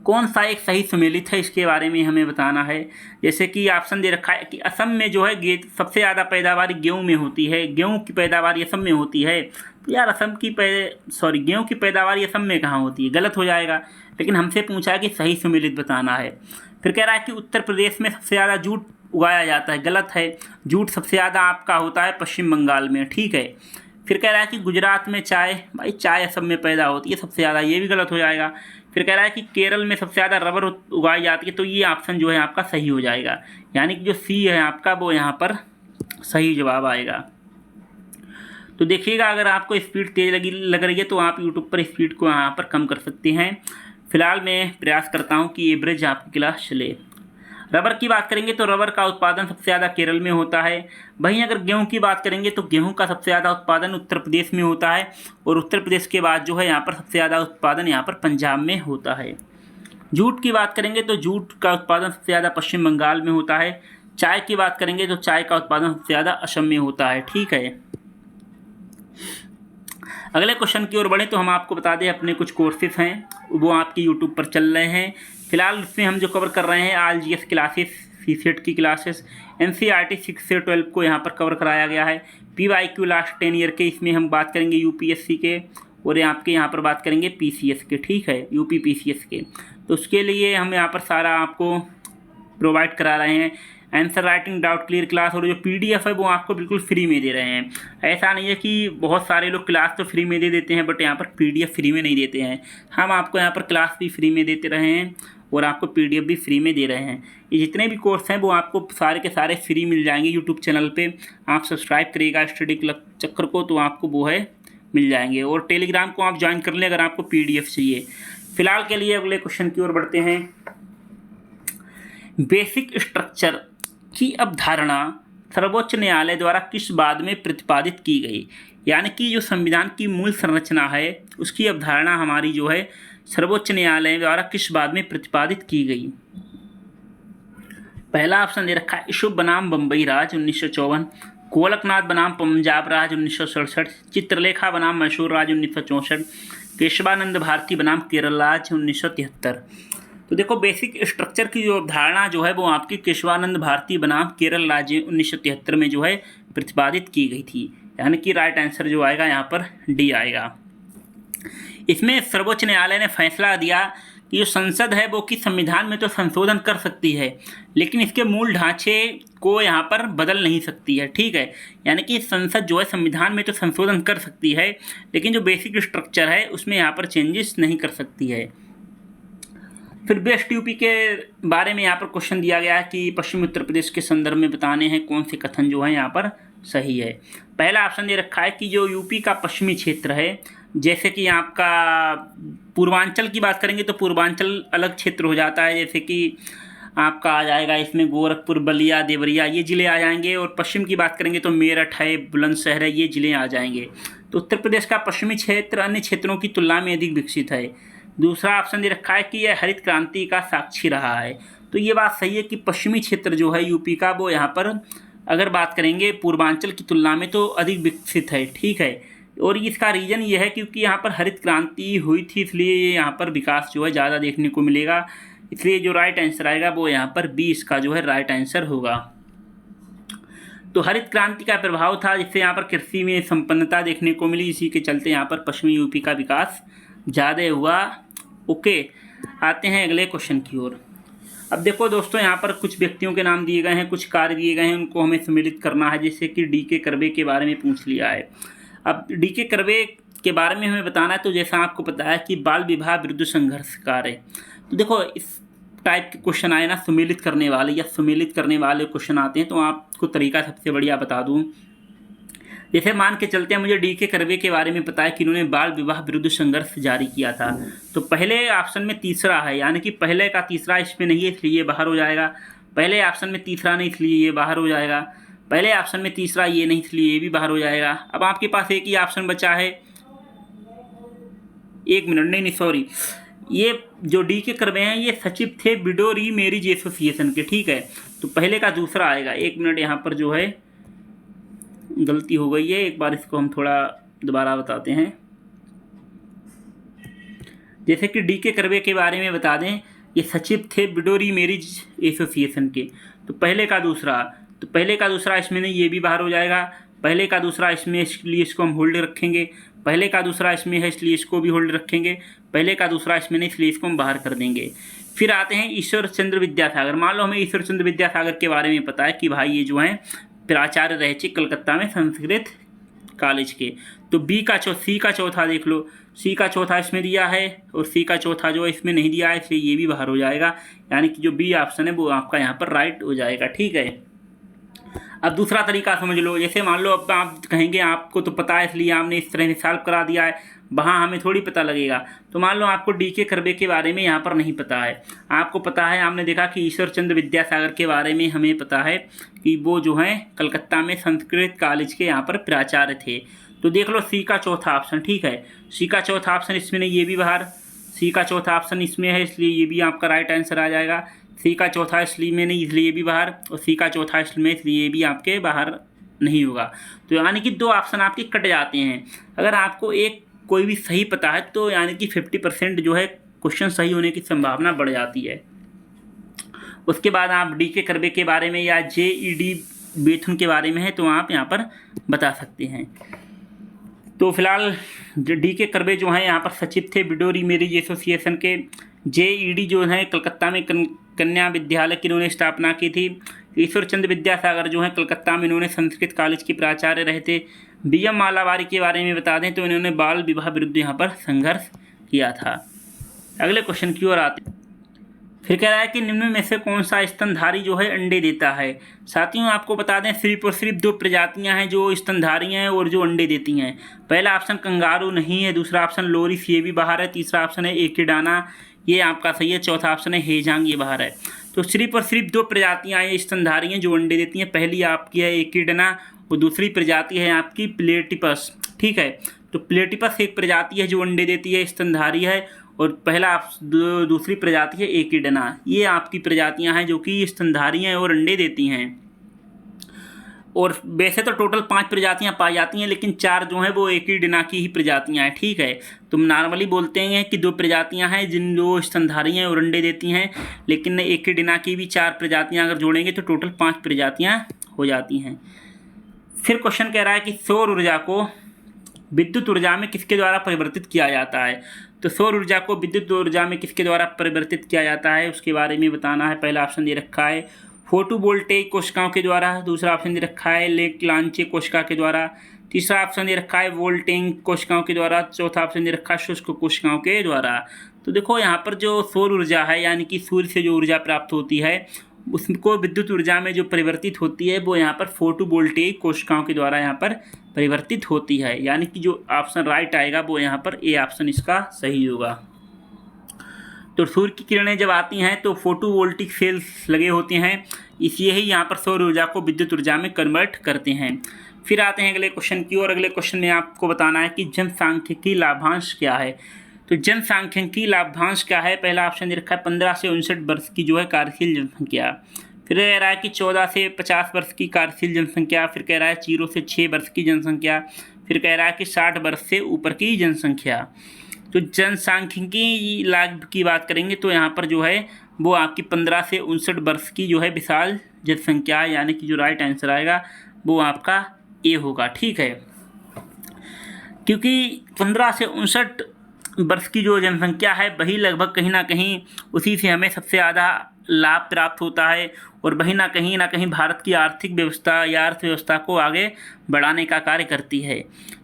कौन सा एक सही सम्मिलित है इसके बारे में हमें बताना है। जैसे कि ऑप्शन दे रखा है कि असम में जो है सबसे ज़्यादा पैदावार गेहूँ में होती है, गेहूँ की पैदावार असम में होती है। तो यार गेहूँ की पैदावार असम में कहाँ होती है, गलत हो जाएगा। लेकिन हमसे पूछा है कि सही सम्मिलित बताना है। फिर कह रहा है कि उत्तर प्रदेश में सबसे ज़्यादा जूट उगाया जाता है, गलत है। जूट सबसे ज़्यादा आपका होता है पश्चिम बंगाल में, ठीक है। फिर कह रहा है कि गुजरात में चाय, भाई चाय असम में पैदा होती है सबसे ज़्यादा, ये भी गलत हो जाएगा। फिर कह रहा है कि केरल में सबसे ज़्यादा रबर उगाई जाती है, तो ये ऑप्शन जो है आपका सही हो जाएगा, यानी कि जो सी है आपका वो यहाँ पर सही जवाब आएगा। तो देखिएगा, अगर आपको स्पीड तेज़ लग रही है तो आप यूट्यूब पर स्पीड को यहाँ पर कम कर सकते हैं। फिलहाल मैं प्रयास करता हूँ कि एवरेज आपकी क्लास चले। रबर की बात करेंगे तो रबर का उत्पादन सबसे ज़्यादा केरल में होता है। वहीं अगर गेहूं की बात करेंगे तो गेहूं का सबसे ज़्यादा उत्पादन उत्तर प्रदेश में होता है, और उत्तर प्रदेश के बाद जो है यहाँ पर सबसे ज़्यादा उत्पादन यहाँ पर पंजाब में होता है। जूट की बात करेंगे तो जूट का उत्पादन सबसे ज़्यादा पश्चिम बंगाल में होता है। चाय की बात करेंगे तो चाय का उत्पादन सबसे ज़्यादा असम में होता है, ठीक है। अगले क्वेश्चन की ओर बढ़ें तो हम आपको बता दें अपने कुछ कोर्सेज हैं वो आपके यूट्यूब पर चल रहे हैं। फिलहाल इसमें हम जो कवर कर रहे हैं आल जीएस क्लासेस, सीसेट की क्लासेस, एनसीईआरटी 6 से 12 को यहाँ पर कवर कराया गया है। पीवाईक्यू लास्ट 10 ईयर के, इसमें हम बात करेंगे यूपीएससी के, और आपके यहाँ पर बात करेंगे पीसीएस के, ठीक है, यूपी पीसीएस के। तो उसके लिए हम यहाँ पर सारा आपको प्रोवाइड करा रहे हैं। Answer writing doubt clear class, और जो पीडीएफ है वो आपको बिल्कुल फ्री में दे रहे हैं। ऐसा नहीं है कि बहुत सारे लोग क्लास तो फ्री में दे देते हैं बट यहाँ पर पीडीएफ फ्री में नहीं देते हैं। हम आपको यहाँ पर क्लास भी फ्री में देते रहे हैं और आपको पीडीएफ भी फ्री में दे रहे हैं। ये जितने भी कोर्स हैं वो आपको सारे के सारे फ्री मिल जाएंगे यूट्यूब चैनल पर। आप सब्सक्राइब करिएगा स्टडी क्लब चक्कर को, तो आपको वो है मिल जाएंगे। और टेलीग्राम को आप ज्वाइन कर लें अगर आपको पीडीएफ चाहिए। फिलहाल के लिए अगले क्वेश्चन की ओर बढ़ते हैं। बेसिक स्ट्रक्चर की अवधारणा सर्वोच्च न्यायालय द्वारा किस बाद में प्रतिपादित की गई, यानी कि जो संविधान की मूल संरचना है उसकी अवधारणा हमारी जो है सर्वोच्च न्यायालय द्वारा किस बाद में प्रतिपादित की गई। पहला ऑप्शन दे रखा है ईशुफ बनाम बम्बई राज 1954, गोलकनाथ बनाम पंजाब राज 1967, चित्रलेखा बनाम मैसूर राज 1964, केशवानंद भारती बनाम केरल राज 1973। तो देखो, बेसिक स्ट्रक्चर की जो अवधारणा जो है वो आपकी केशवानंद भारती बनाम केरल राज्य 1973 में जो है प्रतिपादित की गई थी, यानी कि राइट आंसर जो आएगा यहाँ पर डी आएगा। इसमें सर्वोच्च न्यायालय ने फैसला दिया कि जो संसद है वो कि संविधान में तो संशोधन कर सकती है लेकिन इसके मूल ढांचे को यहाँ पर बदल नहीं सकती है, ठीक है। यानी कि संसद जो है संविधान में तो संशोधन कर सकती है लेकिन जो बेसिक स्ट्रक्चर है उसमें यहाँ पर चेंजेस नहीं कर सकती है। फिर बेस्ट यूपी के बारे में यहाँ पर क्वेश्चन दिया गया है कि पश्चिमी उत्तर प्रदेश के संदर्भ में बताने हैं कौन से कथन जो है यहाँ पर सही है। पहला ऑप्शन दे रखा है कि जो यूपी का पश्चिमी क्षेत्र है, जैसे कि आपका पूर्वांचल की बात करेंगे तो पूर्वांचल अलग क्षेत्र हो जाता है, जैसे कि आपका आ जाएगा इसमें गोरखपुर, बलिया, देवरिया ये ज़िले आ जाएंगे। और पश्चिम की बात करेंगे तो मेरठ है, बुलंदशहर है, ये ज़िले आ जाएंगे। तो उत्तर प्रदेश का पश्चिमी क्षेत्र अन्य क्षेत्रों की तुलना में अधिक विकसित है। दूसरा ऑप्शन दे रखा है कि यह हरित क्रांति का साक्षी रहा है। तो ये बात सही है कि पश्चिमी क्षेत्र जो है यूपी का वो यहाँ पर अगर बात करेंगे पूर्वांचल की तुलना में तो अधिक विकसित है, ठीक है। और इसका रीज़न ये है क्योंकि यहाँ पर हरित क्रांति हुई थी, इसलिए यहाँ पर विकास जो है ज़्यादा देखने को मिलेगा। इसलिए जो राइट आंसर आएगा वो यहाँ पर बी इसका जो है राइट आंसर होगा। तो हरित क्रांति का प्रभाव था जिससे यहाँ पर कृषि में संपन्नता देखने को मिली, इसी के चलते यहाँ पर पश्चिमी यूपी का विकास ज़्यादा हुआ। ओके, आते हैं अगले क्वेश्चन की ओर। अब देखो दोस्तों, यहाँ पर कुछ व्यक्तियों के नाम दिए गए हैं, कुछ कार्य दिए गए हैं, उनको हमें सम्मिलित करना है। जैसे कि डी.के. कर्वे के बारे में पूछ लिया है। अब डी.के. कर्वे के बारे में हमें बताना है, तो जैसा आपको पता है कि बाल विवाह विरुद्ध संघर्ष कार्य। तो देखो, इस टाइप के क्वेश्चन आए ना सम्मिलित करने वाले या सम्मिलित करने वाले क्वेश्चन आते हैं, तो आपको तरीका सबसे बढ़िया बता दूँ। जैसे मान के चलते हैं मुझे डी.के. कर्वे के बारे में पता है कि इन्होंने बाल विवाह विरुद्ध संघर्ष जारी किया था। तो पहले ऑप्शन में तीसरा है, यानी कि पहले का तीसरा इसमें नहीं है इसलिए ये बाहर हो जाएगा। पहले ऑप्शन में तीसरा नहीं इसलिए ये बाहर हो जाएगा। पहले ऑप्शन में तीसरा ये नहीं इसलिए ये भी बाहर हो जाएगा। अब आपके पास एक ही ऑप्शन बचा है, एक मिनट, नहीं सॉरी, ये जो डी.के. कर्वे हैं ये सचिव थे विडो री मैरिज एसोसिएशन के, ठीक है। तो पहले का दूसरा आएगा। एक मिनट, यहाँ पर जो है गलती हो गई है, एक बार इसको हम थोड़ा दोबारा बताते हैं। जैसे कि डी.के. कर्वे के बारे में बता दें ये सचिव थे बिडोरी मैरिज एसोसिएशन के। तो पहले का दूसरा इसमें नहीं, ये भी बाहर हो जाएगा। पहले का दूसरा इसमें, इसलिए इसको हम होल्ड रखेंगे। पहले का दूसरा इसमें है, इसलिए इसको भी होल्ड रखेंगे। पहले का दूसरा इसमें नहीं, इसलिए इसको हम बाहर कर देंगे। फिर आते हैं ईश्वर चंद्र विद्यासागर। मान लो हमें ईश्वर चंद्र विद्यासागर के बारे में पता है कि भाई ये जो हैं प्राचार्य रहे थे कलकत्ता में संस्कृत कॉलेज के। तो सी का चौथा देख लो, सी का चौथा इसमें दिया है और सी का चौथा जो है इसमें नहीं दिया है, इसलिए ये भी बाहर हो जाएगा। यानी कि जो बी ऑप्शन है वो आपका यहाँ पर राइट हो जाएगा। ठीक है, अब दूसरा तरीका समझ लो। जैसे मान लो अब आप कहेंगे आपको तो पता है इसलिए आपने इस तरह से सॉल्व करा दिया है, वहाँ हमें थोड़ी पता लगेगा। तो मान लो आपको डीके कर्वे के बारे में यहाँ पर नहीं पता है, आपको पता है, आपने देखा कि ईश्वर चंद्र विद्यासागर के बारे में हमें पता है कि वो जो हैं कलकत्ता में संस्कृत कॉलेज के यहाँ पर प्राचार्य थे। तो देख लो सी का चौथा ऑप्शन। ठीक है, सी का चौथा ऑप्शन इसमें नहीं, ये भी बाहर। सी का चौथा ऑप्शन इसमें है, इसलिए ये भी आपका राइट आंसर आ जाएगा। सी का चौथा इसलिए में नहीं, इसलिए ये भी बाहर। और सी का चौथा इसमें, इसलिए ये भी आपके बाहर नहीं होगा। तो यानी कि 2 ऑप्शन आपके कट जाते हैं। अगर आपको कोई भी सही पता है तो यानी कि 50% जो है क्वेश्चन सही होने की संभावना बढ़ जाती है। उसके बाद आप डीके कर्वे के बारे में या जेईडी बेथुन के बारे में है तो आप यहाँ पर बता सकते हैं। तो फिलहाल डीके कर्वे जो हैं यहाँ पर सचिव थे बिडोरी मैरिज एसोसिएशन के। जेईडी जो है कलकत्ता में कन्या विद्यालय की इन्होंने स्थापना की थी। ईश्वर चंद्र विद्यासागर जो है कलकत्ता में इन्होंने संस्कृत कॉलेज के प्राचार्य रहे थे। बीएम मालावारी के बारे में बता दें तो इन्होंने बाल विवाह विरुद्ध यहाँ पर संघर्ष किया था। अगले क्वेश्चन की ओर आते हैं। फिर कह रहा है कि निम्न में से कौन सा स्तनधारी जो है अंडे देता है। साथियों आपको बता दें सिर्फ और सिर्फ 2 प्रजातियां हैं जो स्तनधारी हैं और जो अंडे देती हैं। पहला ऑप्शन कंगारू नहीं है, दूसरा ऑप्शन लोरिस, ये भी बाहर है। तीसरा ऑप्शन है एकिडाना, ये आपका सही है। चौथा ऑप्शन है हेजांग, ये बाहर है। तो सिर्फ और सिर्फ 2 प्रजातियां हैं स्तनधारी हैं जो अंडे देती हैं। पहली आपकी है एकिडाना और दूसरी प्रजाति है आपकी प्लेटिपस। ठीक है, तो प्लेटिपस एक प्रजाति है जो अंडे देती है, स्तनधारी है, और दूसरी प्रजाति है एकिडाना। ये आपकी प्रजातियां हैं जो कि स्तनधारी हैं और अंडे देती हैं। और वैसे तो टोटल 5 प्रजातियां पाई जाती हैं, लेकिन 4 जो हैं वो एकिडाना की ही प्रजातियां हैं। ठीक है, तुम नॉर्मली बोलते हैं कि 2 प्रजातियां हैं जिन जो स्तनधारी हैं और अंडे देती हैं, लेकिन एकिडाना की भी 4 प्रजातियां अगर जोड़ेंगे तो टोटल 5 प्रजातियां हो जाती हैं। फिर क्वेश्चन कह रहा है कि सौर ऊर्जा को विद्युत ऊर्जा में किसके द्वारा परिवर्तित किया जाता है। तो सौर ऊर्जा को विद्युत ऊर्जा में किसके द्वारा परिवर्तित किया जाता है उसके बारे में बताना है। पहला ऑप्शन दे रखा है फोटोवोल्टेइक कोशिकाओं के द्वारा, दूसरा ऑप्शन दे रखा है लेक्लांचे कोशिका के द्वारा, तीसरा ऑप्शन दे रखा है वोल्टेइक कोशिकाओं के द्वारा, चौथा ऑप्शन दे रखा है शुष्क कोशिकाओं के द्वारा। तो देखो यहाँ पर जो सौर ऊर्जा है यानी कि सूर्य से जो ऊर्जा प्राप्त होती है उसको विद्युत ऊर्जा में जो परिवर्तित होती है वो यहाँ पर फोटोवोल्टेइक कोशिकाओं के द्वारा यहाँ पर परिवर्तित होती है। यानी कि जो ऑप्शन राइट आएगा वो यहाँ पर ए ऑप्शन इसका सही होगा। तो सूर्य की किरणें जब आती हैं तो फोटोवोल्टिक सेल्स लगे होते हैं, इसलिए ही यहाँ पर सौर ऊर्जा को विद्युत ऊर्जा में कन्वर्ट करते हैं। फिर आते हैं अगले क्वेश्चन की ओर। अगले क्वेश्चन में आपको बताना है कि जनसांख्यिकी लाभांश क्या है। तो जनसांख्यिकी लाभांश क्या है। पहला ऑप्शन दे रखा है 15 से 59 वर्ष की जो है कार्यशील जनसंख्या। फिर कह रहा है कि 14 से 50 वर्ष की कार्यशील जनसंख्या। फिर कह रहा है 0 से 6 वर्ष की जनसंख्या। फिर कह रहा है कि 60 वर्ष से ऊपर की जनसंख्या। तो जनसांख्यिकी लाभ की बात करेंगे तो यहाँ पर जो है वो आपकी 15 से 59 वर्ष की जो है विशाल जनसंख्या, यानी कि जो राइट आंसर आएगा वो आपका ए होगा। ठीक है, क्योंकि 15 से 59 वर्ष की जो जनसंख्या है वही लगभग कहीं ना कहीं उसी से हमें सबसे ज़्यादा लाभ प्राप्त होता है और वही ना कहीं भारत की आर्थिक व्यवस्था या अर्थव्यवस्था को आगे बढ़ाने का कार्य करती है।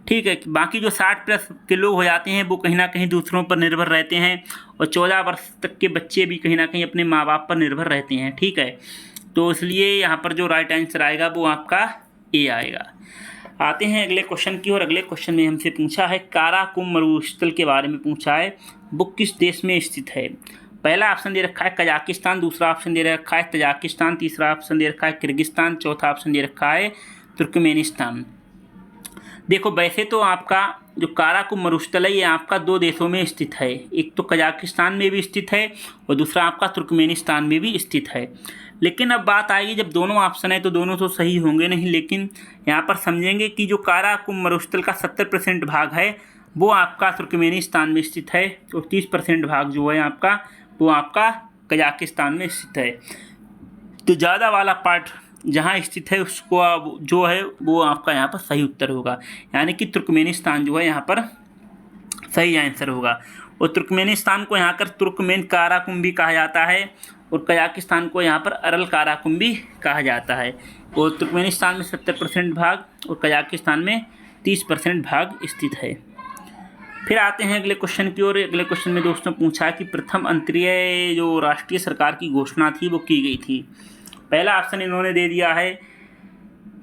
ठीक है, बाकी जो 60 प्लस के लोग हो जाते हैं वो कहीं ना कहीं दूसरों पर निर्भर रहते हैं और 14 वर्ष तक के बच्चे भी कहीं ना कहीं अपने माँ बाप पर निर्भर रहते हैं। ठीक है, तो इसलिए यहाँ पर जो राइट आंसर आएगा वो आपका ए आएगा। आते हैं अगले क्वेश्चन की ओर। अगले क्वेश्चन में हमसे पूछा है काराकुम मरुस्थल के बारे में पूछा है, वो किस देश में स्थित है। पहला ऑप्शन दे रखा है कजाकिस्तान, दूसरा ऑप्शन दे रखा है तजाकिस्तान, तीसरा ऑप्शन दे रखा है किर्गिस्तान, चौथा ऑप्शन दे रखा है तुर्कमेनिस्तान। देखो वैसे तो आपका जो काराकुम मरुस्थल है ये आपका 2 देशों में स्थित है, एक तो कजाकिस्तान में भी स्थित है और दूसरा आपका तुर्कमेनिस्तान में भी स्थित है। लेकिन अब बात आएगी जब दोनों ऑप्शन है तो दोनों तो सही होंगे नहीं, लेकिन यहाँ पर समझेंगे कि जो काराकुम मरुस्थल का 70% भाग है वो आपका तुर्कमेनिस्तान में स्थित है और 30% भाग जो है आपका वो आपका कजाकिस्तान में स्थित है। तो ज़्यादा वाला पार्ट जहाँ स्थित है उसको जो है वो आपका यहाँ पर सही उत्तर होगा, यानी कि तुर्कमेनिस्तान जो है यहाँ पर सही आंसर होगा। और तुर्कमेनिस्तान को यहाँ पर तुर्कमेन काराकुम भी कहा जाता है और कजाकिस्तान को यहाँ पर अरल काराकुम भी कहा जाता है। और तुर्कमेनिस्तान में 70% भाग और कजाकिस्तान में 30% भाग स्थित है। फिर आते हैं अगले क्वेश्चन की ओर। अगले क्वेश्चन में दोस्तों पूछा कि प्रथम अंतरीय जो राष्ट्रीय सरकार की घोषणा थी वो की गई थी। पहला ऑप्शन इन्होंने दे दिया है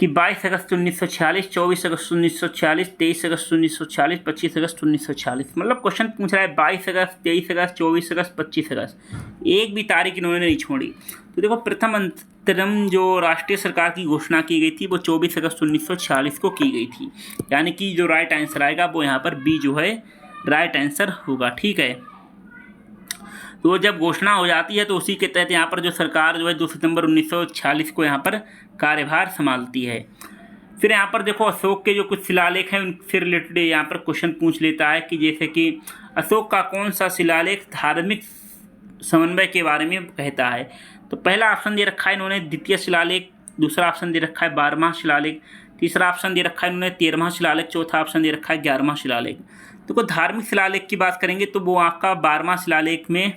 कि 22 अगस्त 1946, 24 अगस्त 1946, 23 अगस्त 1946, 25 अगस्त 1946। मतलब क्वेश्चन पूछ रहा है 22 अगस्त, 23 अगस्त, 24 अगस्त, 25 अगस्त, एक भी तारीख इन्होंने नहीं छोड़ी। तो देखो प्रथम अंतरिम जो राष्ट्रीय सरकार की घोषणा की गई थी वो 24 अगस्त 1946 को की गई थी, यानी कि जो राइट आंसर आएगा वो यहाँ पर बी जो है राइट आंसर होगा। ठीक है, तो जब घोषणा हो जाती है तो उसी के तहत यहाँ पर जो सरकार जो है 2 सितंबर 1946 को यहाँ पर कार्यभार संभालती है। फिर यहाँ पर देखो अशोक के जो कुछ शिलालेख हैं उनसे रिलेटेड यहाँ पर क्वेश्चन पूछ लेता है कि जैसे कि अशोक का कौन सा शिलालेख धार्मिक समन्वय के बारे में कहता है। तो पहला ऑप्शन दे रखा है इन्होंने द्वितीय शिलालेख, दूसरा ऑप्शन दे रखा है 12वां शिलालेख, तीसरा ऑप्शन दे रखा है इन्होंने 13वां शिलालेख, चौथा ऑप्शन दे रखा है 11वां शिलालेख। तो कोई धार्मिक शिलालेख की बात करेंगे तो वो आपका 12वां शिलालेख में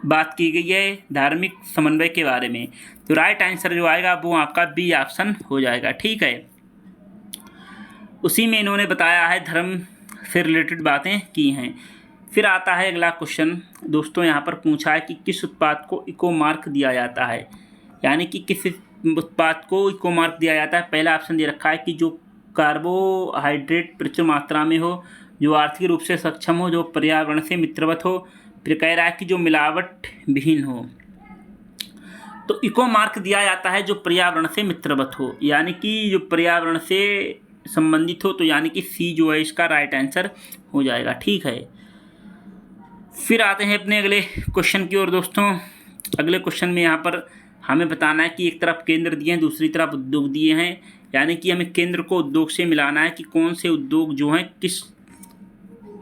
बात की गई है धार्मिक समन्वय के बारे में। तो राइट आंसर जो आएगा वो आपका बी ऑप्शन हो जाएगा। ठीक है, उसी में इन्होंने बताया है धर्म से रिलेटेड बातें की हैं। फिर आता है अगला क्वेश्चन दोस्तों, यहाँ पर पूछा है कि किस उत्पाद को इको मार्क दिया जाता है, यानी कि किस उत्पाद को इको मार्क दिया जाता है। पहला ऑप्शन दे रखा है कि जो कार्बोहाइड्रेट प्रचुर मात्रा में हो, जो आर्थिक रूप से सक्षम हो, जो पर्यावरण से मित्रवत हो। फिर कह रहा है कि जो मिलावट विहीन हो। तो इको मार्क दिया जाता है जो पर्यावरण से मित्रवत हो, यानी कि जो पर्यावरण से संबंधित हो, तो यानी कि सी जो है इसका राइट आंसर हो जाएगा। ठीक है, फिर आते हैं अपने अगले क्वेश्चन की ओर दोस्तों। अगले क्वेश्चन में यहाँ पर हमें बताना है कि एक तरफ केंद्र दिए हैं, दूसरी तरफ उद्योग दिए हैं, यानी कि हमें केंद्र को उद्योग से मिलाना है कि कौन से उद्योग जो हैं किस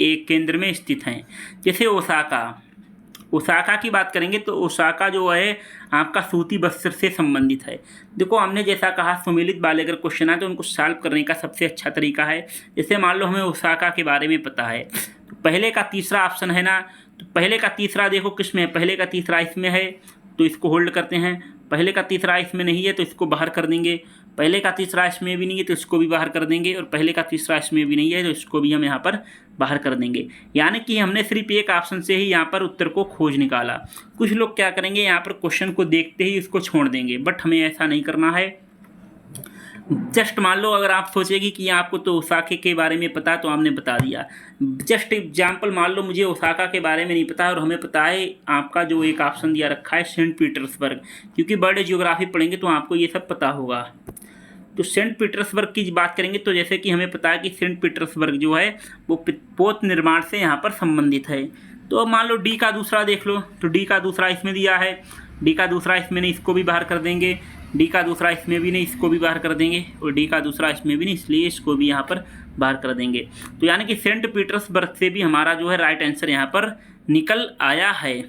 एक केंद्र में स्थित हैं। जैसे ओसाका की बात करेंगे तो ओसाका जो है आपका सूती वस्त्र से संबंधित है। देखो हमने जैसा कहा सुमेलित वाले अगर क्वेश्चन है तो उनको सॉल्व करने का सबसे अच्छा तरीका है, जैसे मान लो हमें ओसाका के बारे में पता है तो पहले का तीसरा ऑप्शन है ना, तो पहले का तीसरा देखो किस में है, पहले का तीसरा इसमें है तो इसको होल्ड करते हैं, पहले का तीसरा इसमें नहीं है तो इसको बाहर कर देंगे, पहले का तीसरा इसमें भी नहीं है तो इसको भी बाहर कर देंगे, और पहले का तीसरा इसमें भी नहीं है तो इसको भी हम यहाँ पर बाहर कर देंगे। यानी कि हमने सिर्फ एक ऑप्शन से ही यहाँ पर उत्तर को खोज निकाला। कुछ लोग क्या करेंगे यहाँ पर क्वेश्चन को देखते ही इसको छोड़ देंगे, बट हमें ऐसा नहीं करना है। जस्ट मान लो अगर आप सोचेगी कि आपको तो ओसाका के बारे में पता है तो हमने बता दिया। जस्ट एग्जाम्पल मान लो मुझे ओसाका के बारे में नहीं पता है और हमें पता है आपका जो एक ऑप्शन दिया रखा है सेंट पीटर्सबर्ग, क्योंकि वर्ल्ड जियोग्राफी पढ़ेंगे तो आपको ये सब पता होगा। तो सेंट पीटर्सबर्ग की बात करेंगे तो जैसे कि हमें पता है कि सेंट पीटर्सबर्ग जो है वो पोत निर्माण से यहाँ पर संबंधित है। तो अब मान लो डी का दूसरा देख लो, तो डी का दूसरा इसमें दिया है, डी का दूसरा इसमें नहीं, इसको भी बाहर कर देंगे, डी का दूसरा इसमें भी नहीं, इसको भी बाहर कर देंगे, और डी का दूसरा इसमें भी नहीं, इसलिए इसको भी यहाँ पर बाहर कर देंगे। तो यानी कि सेंट पीटर्सबर्ग से भी हमारा जो है राइट आंसर यहाँ पर निकल आया है।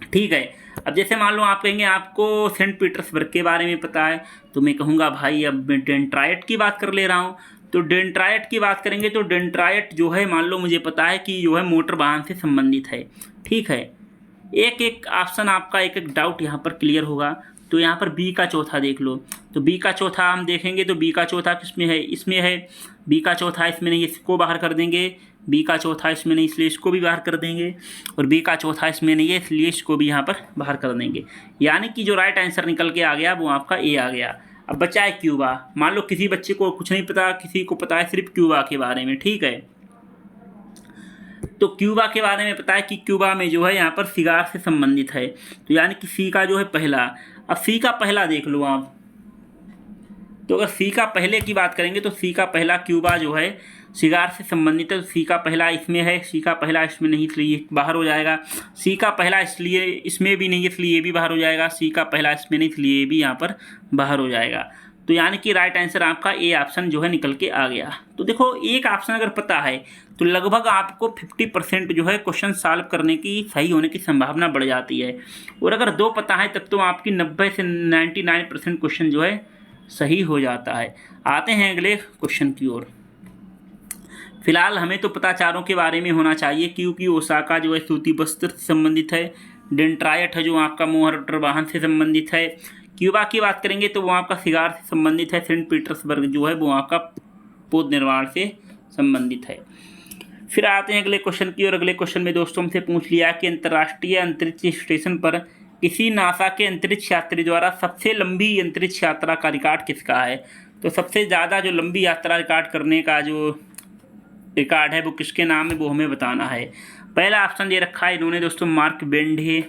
ठीक है, अब जैसे मान लो आप कहेंगे आपको सेंट पीटर्सबर्ग के बारे में पता है, तो मैं कहूँगा भाई अब मैं डेंट्राइट की बात कर ले रहा हूँ। तो डेंट्राइट की बात करेंगे तो डेंट्राइट जो है मान लो मुझे पता है कि जो है मोटर वाहन से संबंधित है। ठीक है, एक एक ऑप्शन आपका एक एक डाउट यहाँ पर क्लियर होगा। तो यहाँ पर बी का चौथा देख लो, तो बी का चौथा हम देखेंगे तो बी का चौथा किसमें है, इसमें है। बी का चौथा इसमें नहीं, इसको बाहर कर देंगे। बी का चौथा इसमें नहीं इसलिए इसको भी बाहर कर देंगे, और बी का चौथा इसमें नहीं है इसलिए इसको भी यहाँ पर बाहर कर देंगे। यानी कि जो राइट आंसर निकल के आ गया वो आपका ए आ गया। अब बचा है क्यूबा। मान लो किसी बच्चे को कुछ नहीं पता, किसी को पता है सिर्फ क्यूबा के बारे में। ठीक है, तो क्यूबा के बारे में पता है कि क्यूबा में जो है यहाँ पर सिगार से संबंधित है, तो यानी कि सी का जो है पहला। अब सी का पहला देख लो आप, तो अगर सी का पहले की बात करेंगे तो सी का पहला क्यूबा जो है सिगार से संबंधित है, तो सी का पहला इसमें है, सी का पहला इसमें नहीं इसलिए बाहर हो जाएगा। सी का पहला इसलिए इसमें भी नहीं इसलिए ये भी बाहर हो जाएगा। सी का पहला इसमें नहीं इसलिए ये भी यहाँ पर बाहर हो जाएगा। तो यानी कि राइट आंसर आपका ए ऑप्शन जो है निकल के आ गया। तो देखो एक ऑप्शन अगर पता है तो लगभग आपको 50% जो है क्वेश्चन सॉल्व करने की सही होने की संभावना बढ़ जाती है, और अगर 2 पता है तब तो आपकी 90 से 99% क्वेश्चन जो है सही हो जाता है। आते हैं अगले क्वेश्चन की ओर। फिलहाल हमें तो पता चारों के बारे में होना चाहिए, क्योंकि ओसाका जो है सूती वस्त्र से संबंधित है, डेट्रॉयट है जो आपका मोटर वाहन से संबंधित है, क्यूबा की बात करेंगे तो वो आपका सिगार से संबंधित है, सेंट पीटर्सबर्ग जो है वो आपका पौध निर्माण से संबंधित है। फिर आते हैं अगले क्वेश्चन की और अगले क्वेश्चन में दोस्तों हमसे पूछ लिया कि अंतर्राष्ट्रीय अंतरिक्ष स्टेशन पर किसी नासा के अंतरिक्ष यात्री द्वारा सबसे लंबी अंतरिक्ष यात्रा का रिकॉर्ड किसका है। तो सबसे ज़्यादा जो लंबी यात्रा रिकॉर्ड करने का जो रिकॉर्ड है वो किसके नाम है वो हमें बताना है। पहला ऑप्शन दे रखा है इन्होंने दोस्तों मार्क बेंडे,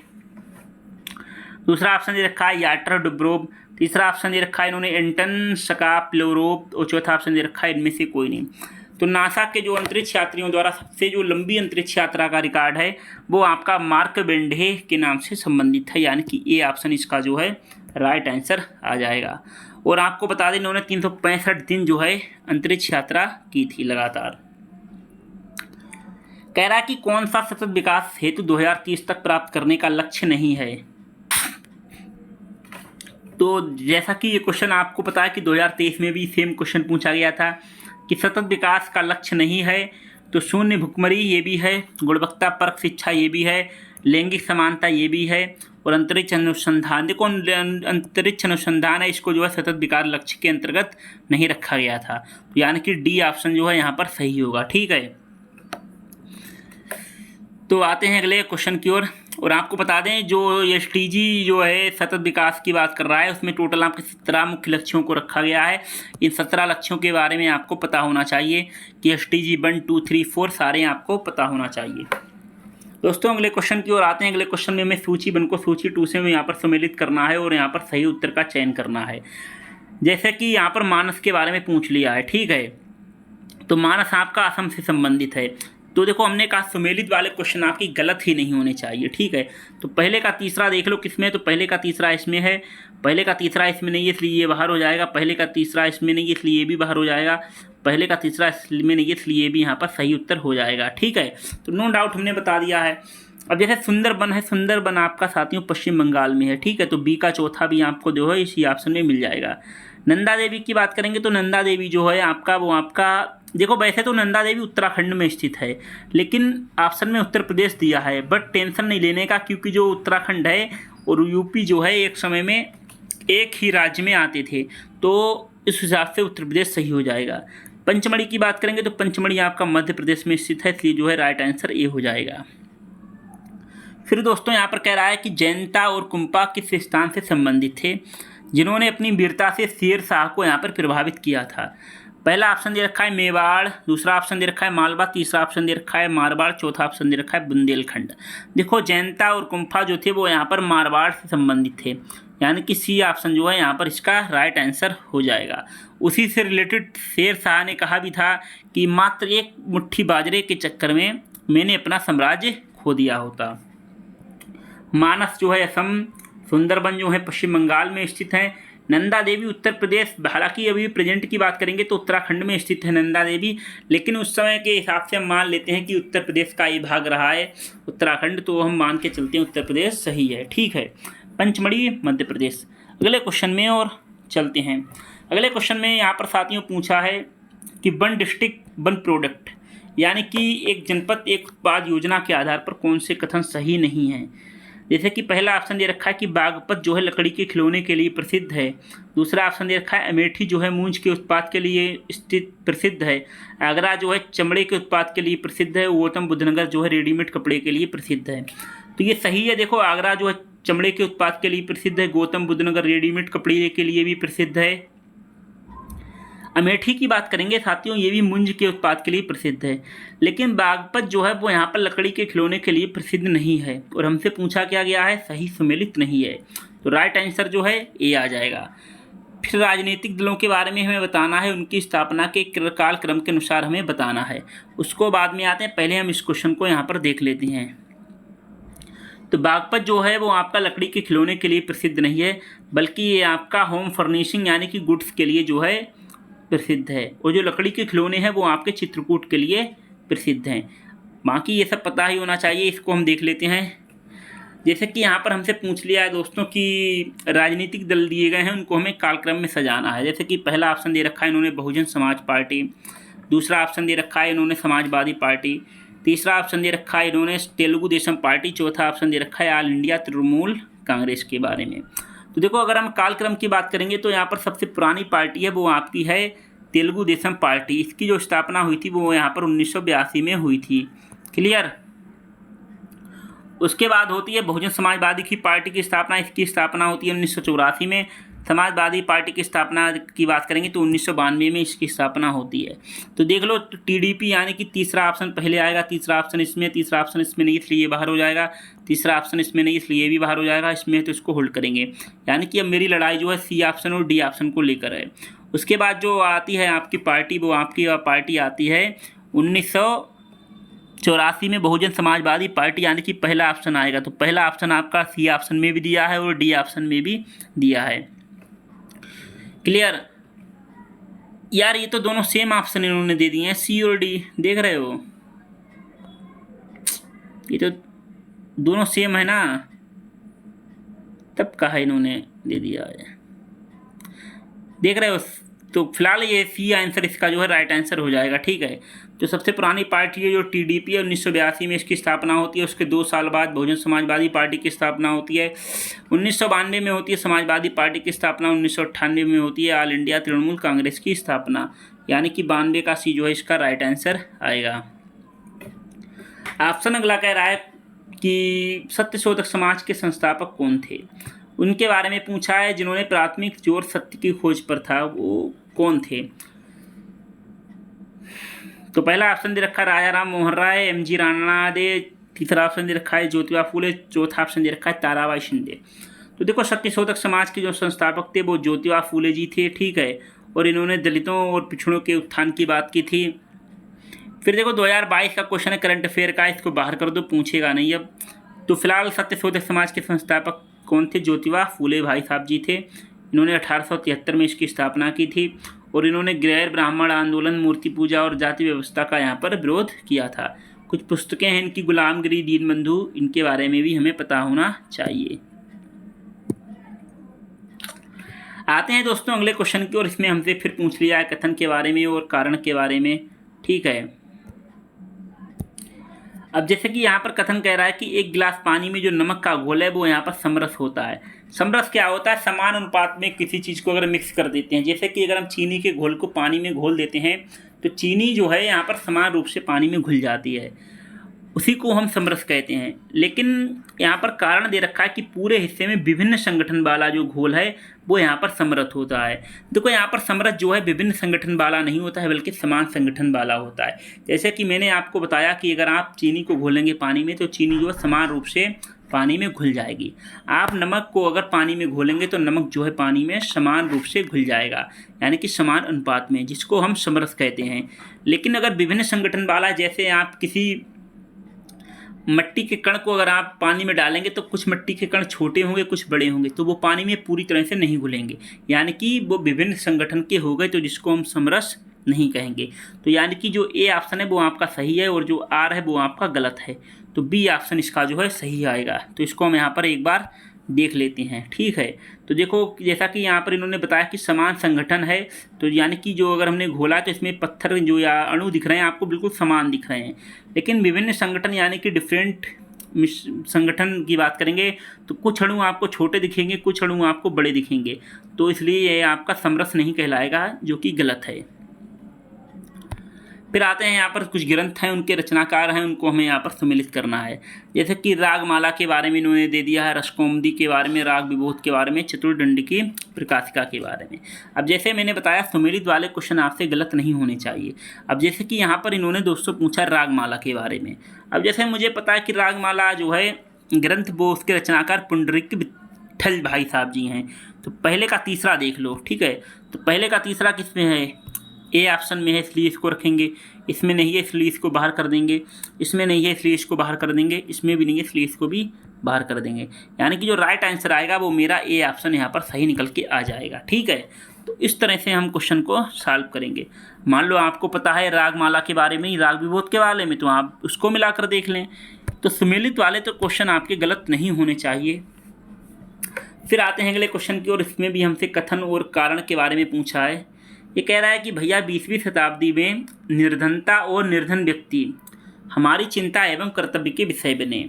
दूसरा ऑप्शन दे रखा है याटर डुब्रोव, तीसरा ऑप्शन दे रखा है इन्होंने एंटन शकाप्लोरोव, और चौथा ऑप्शन दे रखा है इनमें से कोई नहीं। तो नासा के जो अंतरिक्ष यात्रियों द्वारा सबसे जो लंबी अंतरिक्ष यात्रा का रिकॉर्ड है वो आपका मार्क बेंडे के नाम से संबंधित है, यानी कि ए ऑप्शन इसका जो है राइट आंसर आ जाएगा। और आपको बता दें इन्होंने 365 दिन जो है अंतरिक्ष यात्रा की थी लगातार। कह रहा है कि कौन सा सतत विकास हेतु 2030 तक प्राप्त करने का लक्ष्य नहीं है। तो जैसा कि ये क्वेश्चन आपको पता है कि 2023 में भी सेम क्वेश्चन पूछा गया था कि सतत विकास का लक्ष्य नहीं है, तो शून्य भुखमरी ये भी है, गुणवत्ता परक शिक्षा ये भी है, लैंगिक समानता ये भी है, और अंतरिक्ष अनुसंधान, देखो अंतरिक्ष अनुसंधान है इसको जो है सतत विकास लक्ष्य के अंतर्गत नहीं रखा गया था, तो यानी कि डी ऑप्शन जो है यहाँ पर सही होगा। ठीक है, तो आते हैं अगले क्वेश्चन की ओर। और आपको बता दें जो SDG जो है सतत विकास की बात कर रहा है उसमें टोटल आपके 17 मुख्य लक्ष्यों को रखा गया है। इन 17 लक्ष्यों के बारे में आपको पता होना चाहिए कि SDG 1, 2, 3, 4 सारे आपको पता होना चाहिए। दोस्तों अगले क्वेश्चन की ओर आते हैं। अगले क्वेश्चन में हमें सूची 1 को सूची 2 से यहाँ पर सम्मिलित करना है और यहाँ पर सही उत्तर का चयन करना है। जैसे कि यहाँ पर मानस के बारे में पूछ लिया है, ठीक है, तो मानस आपका असम से संबंधित है। तो देखो हमने कहा सम्मिलित वाले क्वेश्चन आपकी गलत ही नहीं होने चाहिए, ठीक है। तो पहले का तीसरा देख लो किसमें, तो पहले का तीसरा इसमें है, पहले का तीसरा इसमें नहीं है इसलिए ये बाहर हो जाएगा, पहले का तीसरा इसमें नहीं है इसलिए ये भी बाहर हो जाएगा, पहले का तीसरा इसमें नहीं है इसलिए ये भी यहाँ पर सही उत्तर हो जाएगा, ठीक है। तो नो डाउट हमने बता दिया है। अब जैसे सुंदरबन है, सुंदरबन आपका साथियों पश्चिम बंगाल में है, ठीक है, तो बी का चौथा भी आपको जो है इसी ऑप्शन में मिल जाएगा। नंदा देवी की बात करेंगे तो नंदा देवी जो है आपका वो आपका देखो वैसे तो नंदा देवी उत्तराखंड में स्थित है, लेकिन ऑप्शन में उत्तर प्रदेश दिया है, बट टेंशन नहीं लेने का क्योंकि जो उत्तराखंड है और यूपी जो है एक समय में एक ही राज्य में आते थे, तो इस हिसाब से उत्तर प्रदेश सही हो जाएगा। पंचमढ़ी की बात करेंगे तो पंचमढ़ी आपका मध्य प्रदेश में स्थित है, इसलिए जो है राइट आंसर ए हो जाएगा। फिर दोस्तों यहाँ पर कह रहा है कि जैनता और कुंपा किस स्थान से संबंधित थे जिन्होंने अपनी वीरता से शेर शाह को यहाँ पर प्रभावित किया था। पहला ऑप्शन दे रखा है मेवाड़, दूसरा ऑप्शन दे रखा है मालवा, तीसरा ऑप्शन दे रखा है मारवाड़, चौथा ऑप्शन दे रखा है बुंदेलखंड। देखो जैनता और कुंफा जो थे वो यहाँ पर मारवाड़ से संबंधित थे, यानी कि सी ऑप्शन जो है यहाँ पर इसका राइट आंसर हो जाएगा। उसी से रिलेटेड शेर शाह ने कहा भी था कि मात्र एक मुट्ठी बाजरे के चक्कर में मैंने अपना साम्राज्य खो दिया होता। मानस जो है असम, सुंदरबन जो है पश्चिम बंगाल में स्थित है, नंदा देवी उत्तर प्रदेश, हालांकि अभी प्रेजेंट की बात करेंगे तो उत्तराखंड में स्थित है नंदा देवी, लेकिन उस समय के हिसाब से हम मान लेते हैं कि उत्तर प्रदेश का ही भाग रहा है उत्तराखंड, तो हम मान के चलते हैं उत्तर प्रदेश सही है, ठीक है। पंचमढ़ी मध्य प्रदेश। अगले क्वेश्चन में और चलते हैं। अगले क्वेश्चन में यहाँ पर साथियों पूछा है कि वन डिस्ट्रिक्ट वन प्रोडक्ट, यानी कि एक जनपद एक उत्पाद योजना के आधार पर कौन से कथन सही नहीं है। जैसे कि पहला ऑप्शन दे रखा है कि बागपत जो है लकड़ी के खिलौने के लिए प्रसिद्ध है, दूसरा ऑप्शन दे रखा है अमेठी जो है मूंज के उत्पाद के लिए स्थित प्रसिद्ध है, आगरा जो है चमड़े के उत्पाद के लिए प्रसिद्ध है, गौतम बुद्धनगर जो है रेडीमेड कपड़े के लिए प्रसिद्ध है। तो ये सही है। देखो आगरा जो है चमड़े के उत्पाद के लिए प्रसिद्ध है, गौतम बुद्धनगर रेडीमेड कपड़े के लिए भी प्रसिद्ध है। अमेठी की बात करेंगे साथियों ये भी मूंज के उत्पाद के लिए प्रसिद्ध है, लेकिन बागपत जो है वो यहाँ पर लकड़ी के खिलौने के लिए प्रसिद्ध नहीं है, और हमसे पूछा क्या गया है सही सम्मिलित नहीं है, तो राइट आंसर जो है ए आ जाएगा। फिर राजनीतिक दलों के बारे में हमें बताना है, उनकी स्थापना के कालक्रम के अनुसार हमें बताना है, उसको बाद में आते हैं, पहले हम इस क्वेश्चन को यहाँ पर देख लेते हैं। तो बागपत जो है वो आपका लकड़ी के खिलौने के लिए प्रसिद्ध नहीं है, बल्कि ये आपका होम फर्निशिंग यानी कि गुड्स के लिए जो है प्रसिद्ध है। और जो लकड़ी के खिलौने हैं वो आपके चित्रकूट के लिए प्रसिद्ध हैं। बाकी ये सब पता ही होना चाहिए। इसको हम देख लेते हैं। जैसे कि यहाँ पर हमसे पूछ लिया है दोस्तों कि राजनीतिक दल दिए गए हैं, उनको हमें कालक्रम में सजाना है। जैसे कि पहला ऑप्शन दे रखा है इन्होंने बहुजन समाज पार्टी, दूसरा ऑप्शन दे रखा है इन्होंने समाजवादी पार्टी, तीसरा ऑप्शन दे रखा है इन्होंने तेलुगु देशम पार्टी, चौथा ऑप्शन दे रखा है ऑल इंडिया तृणमूल कांग्रेस के बारे में। तो देखो, अगर हम कालक्रम की बात करेंगे तो यहाँ पर सबसे पुरानी पार्टी है वो आपकी है तेलुगु देशम पार्टी। इसकी जो स्थापना हुई थी वो यहाँ पर 1982 में हुई थी। क्लियर। उसके बाद होती है बहुजन समाजवादी की पार्टी की स्थापना। इसकी स्थापना होती है 1984 में। समाजवादी पार्टी की स्थापना की बात करेंगे तो 1992 में इसकी स्थापना होती है। तो देख लो, टीडीपी यानी कि तीसरा ऑप्शन पहले आएगा, तीसरा ऑप्शन इसमें, तीसरा ऑप्शन इसमें नहीं इसलिए ये बाहर हो जाएगा, तीसरा ऑप्शन इसमें नहीं इसलिए ये भी बाहर हो जाएगा, इसमें तो इसको होल्ड करेंगे। यानी कि अब मेरी लड़ाई जो है सी ऑप्शन और डी ऑप्शन को लेकर है। उसके बाद जो आती है आपकी पार्टी, वो आपकी पार्टी आती है 1984 में बहुजन समाजवादी पार्टी, यानी कि पहला ऑप्शन आएगा। तो पहला ऑप्शन आपका सी ऑप्शन में भी दिया है और डी ऑप्शन में भी दिया है। क्लियर। यार ये तो दोनों सेम ऑप्शन इन्होंने दे दिए हैं, सी और डी, देख रहे हो, ये तो दोनों सेम है ना, तब कहा इन्होंने दे दिया है, देख रहे हो। तो फिलहाल ये सी आंसर इसका जो है राइट आंसर हो जाएगा। ठीक है। तो सबसे पुरानी पार्टी है जो टीडीपी है, 1982 में इसकी स्थापना होती है। उसके 2 साल बाद बहुजन समाजवादी पार्टी की स्थापना होती है। 1992 में होती है समाजवादी पार्टी की स्थापना। 1998 में होती है ऑल इंडिया तृणमूल कांग्रेस की स्थापना। यानी कि 92 का सी जो है इसका राइट आंसर आएगा। ऑप्शन अगला कह रहा है कि सत्यशोधक समाज के संस्थापक कौन थे। उनके बारे में पूछा है। जिन्होंने प्राथमिक जोर सत्य की खोज पर था वो कौन थे। तो पहला ऑप्शन दे रखा है राजा राम मोहन राय, एमजी राणा दे, तीसरा ऑप्शन दे रखा है ज्योतिबा फूले, चौथा ऑप्शन दे रखा है ताराबाई शिंदे। तो देखो, सत्यशोधक समाज के जो संस्थापक थे वो ज्योतिबा फूले जी थे। ठीक है। और इन्होंने दलितों और पिछड़ों के उत्थान की बात की थी। फिर देखो 2022 का क्वेश्चन है करंट अफेयर का, इसको बाहर कर दो, पूछेगा नहीं अब। तो फिलहाल सत्यशोधक समाज के संस्थापक कौन थे। ज्योतिबा फूले भाई साहब जी थे। इन्होंने 1873 में इसकी स्थापना की थी और इन्होंने गैर ब्राह्मण आंदोलन, मूर्ति पूजा और जाति व्यवस्था का यहाँ पर विरोध किया था। कुछ पुस्तकें हैं इनकी, गुलामगिरी, दीनबंधु, इनके बारे में भी हमें पता होना चाहिए। आते हैं दोस्तों अगले क्वेश्चन की, और इसमें हमसे फिर पूछ लिया है कथन के बारे में और कारण के बारे में। ठीक है। अब जैसे कि यहाँ पर कथन कह रहा है कि एक गिलास पानी में जो नमक का घोल है वो यहाँ पर समरस होता है। समरस क्या होता है। समान अनुपात में किसी चीज़ को अगर मिक्स कर देते हैं, जैसे कि अगर हम चीनी के घोल को पानी में घोल देते हैं तो चीनी जो है यहाँ पर समान रूप से पानी में घुल जाती है, उसी को हम समरस कहते हैं। लेकिन यहाँ पर कारण दे रखा है कि पूरे हिस्से में विभिन्न संगठन वाला जो घोल है वो यहाँ पर समरस होता है। देखो, यहाँ पर समरस जो है विभिन्न संगठन वाला नहीं होता है, बल्कि समान संगठन वाला होता है। जैसे कि मैंने आपको बताया कि अगर आप चीनी को घोलेंगे पानी में तो चीनी जो है समान रूप से पानी में घुल जाएगी। आप नमक को अगर पानी में घोलेंगे तो नमक जो है पानी में समान रूप से घुल जाएगा, यानी कि समान अनुपात में, जिसको हम समरस कहते हैं। लेकिन अगर विभिन्न संगठन वाला, जैसे आप किसी मट्टी के कण को अगर आप पानी में डालेंगे तो कुछ मट्टी के कण छोटे होंगे, कुछ बड़े होंगे, तो वो पानी में पूरी तरह से नहीं घुलेंगे, यानी कि वो विभिन्न संगठन के हो गए, तो जिसको हम समरस नहीं कहेंगे। तो यानी कि जो ए ऑप्शन है वो आपका सही है और जो आर है वो आपका गलत है। तो बी ऑप्शन इसका जो है सही आएगा। तो इसको हम यहाँ पर एक बार देख लेते हैं। ठीक है। तो देखो, जैसा कि यहाँ पर इन्होंने बताया कि समान संगठन है, तो यानी कि जो अगर हमने घोला तो इसमें पत्थर जो या अणु दिख रहे हैं आपको बिल्कुल समान दिख रहे हैं। लेकिन विभिन्न संगठन यानी कि डिफरेंट संगठन की बात करेंगे तो कुछ अणु आपको छोटे दिखेंगे, कुछ अणु आपको बड़े दिखेंगे, तो इसलिए ये आपका समरस नहीं कहलाएगा, जो कि गलत है। फिर आते हैं यहाँ पर कुछ ग्रंथ हैं, उनके रचनाकार हैं, उनको हमें यहाँ पर सम्मिलित करना है। जैसे कि रागमाला के बारे में इन्होंने दे दिया है, रसकौमुदी के बारे में, राग विबोध के बारे में, चतुर्दंड की प्रकाशिका के बारे में। अब जैसे मैंने बताया सम्मिलित वाले क्वेश्चन आपसे गलत नहीं होने चाहिए। अब जैसे कि यहाँ पर इन्होंने दोस्तों पूछा रागमाला के बारे में। अब जैसे मुझे पता है कि रागमाला जो है ग्रंथ वो उसके रचनाकार पुंडरीक विट्ठल भाई साहब जी हैं। तो पहले का तीसरा देख लो। ठीक है। तो पहले का तीसरा किस में है। ए ऑप्शन में है इसलिए इसको रखेंगे, इसमें नहीं है इसलिए इसको बाहर कर देंगे, इसमें नहीं है इसलिए इसको बाहर कर देंगे, इसमें भी नहीं है इसलिए इसको भी बाहर कर देंगे, यानी कि जो राइट आंसर आएगा वो मेरा ए ऑप्शन यहाँ पर सही निकल के आ जाएगा। ठीक है, तो इस तरह से हम क्वेश्चन को सॉल्व करेंगे। मान लो आपको पता है रागमाला के बारे में, राग विभोध के बारे में, तो आप उसको मिलाकर देख लें। तो सुमेलित वाले तो क्वेश्चन आपके गलत नहीं होने चाहिए। फिर आते हैं अगले क्वेश्चन की ओर। इसमें भी हमसे कथन और कारण के बारे में पूछा है। ये कह रहा है कि भैया 20वीं शताब्दी में निर्धनता और निर्धन व्यक्ति हमारी चिंता एवं कर्तव्य के विषय बने।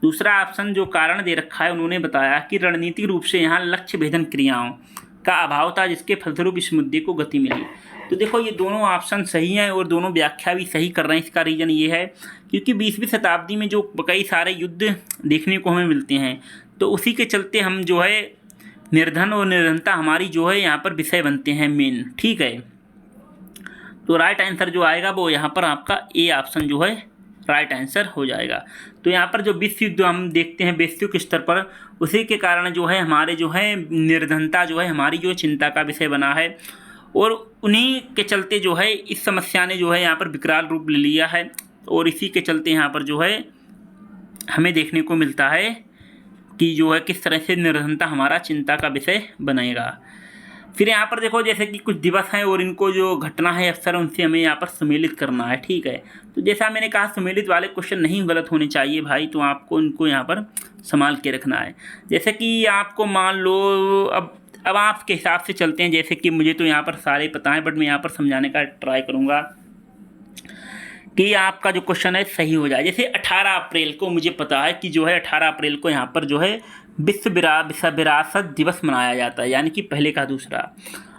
दूसरा ऑप्शन जो कारण दे रखा है, उन्होंने बताया कि रणनीतिक रूप से यहाँ लक्ष्य भेदन क्रियाओं का अभाव था, जिसके फलस्वरूप इस मुद्दे को गति मिली। तो देखो ये दोनों ऑप्शन सही हैं और दोनों व्याख्या भी सही कर रहे हैं। इसका रीज़न ये है क्योंकि 20वीं शताब्दी में जो कई सारे युद्ध देखने को हमें मिलते हैं, तो उसी के चलते हम जो है निर्धन और निर्धनता हमारी जो है यहाँ पर विषय बनते हैं मेन। ठीक है, तो राइट आंसर जो आएगा वो यहाँ पर आपका ए ऑप्शन जो है राइट आंसर हो जाएगा। तो यहाँ पर जो विश्व युद्ध हम देखते हैं वैश्विक स्तर पर, उसी के कारण जो है हमारे जो है निर्धनता जो है हमारी जो चिंता का विषय बना है, और उन्हीं के चलते जो है इस समस्या ने जो है यहाँ पर विकराल रूप ले लिया है, और इसी के चलते यहाँ पर जो है हमें देखने को मिलता है कि जो है किस तरह से निर्धनता हमारा चिंता का विषय बनेगा। फिर यहाँ पर देखो जैसे कि कुछ दिवस हैं और इनको जो घटना है अक्सर उनसे हमें यहाँ पर सम्मिलित करना है। ठीक है, तो जैसा मैंने कहा सम्मिलित वाले क्वेश्चन नहीं गलत होने चाहिए भाई, तो आपको इनको यहाँ पर संभाल के रखना है। जैसे कि आपको मान लो अब आपके हिसाब से चलते हैं, जैसे कि मुझे तो यहाँ पर सारे पता है, बट मैं यहाँ पर समझाने का ट्राई करूँगा कि आपका जो क्वेश्चन है सही हो जाए। जैसे 18 अप्रैल को मुझे पता है कि जो है 18 अप्रैल को यहाँ पर जो है विश्व विरासत दिवस मनाया जाता है, यानी कि पहले का दूसरा।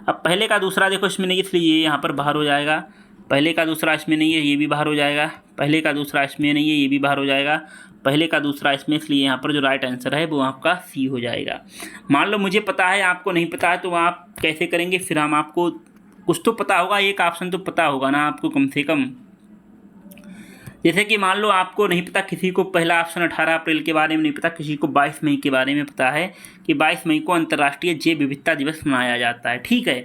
अब पहले का दूसरा देखो इसमें नहीं, इसलिए ये यहाँ पर बाहर हो जाएगा। पहले का दूसरा इसमें नहीं है, ये भी बाहर हो जाएगा। पहले का दूसरा इसमें नहीं है, ये भी बाहर हो जाएगा। पहले का दूसरा इसमें, इसलिए यहाँ पर जो राइट आंसर है वो आपका सी हो जाएगा। मान लो मुझे पता है आपको नहीं पता है, तो आप कैसे करेंगे? फिर हम आपको कुछ तो पता होगा, एक ऑप्शन तो पता होगा ना आपको कम से कम। जैसे कि मान लो आपको नहीं पता, किसी को पहला ऑप्शन 18 अप्रैल के बारे में नहीं पता, किसी को 22 मई के बारे में पता है कि 22 मई को अंतर्राष्ट्रीय जैव विविधता दिवस मनाया जाता है। ठीक है,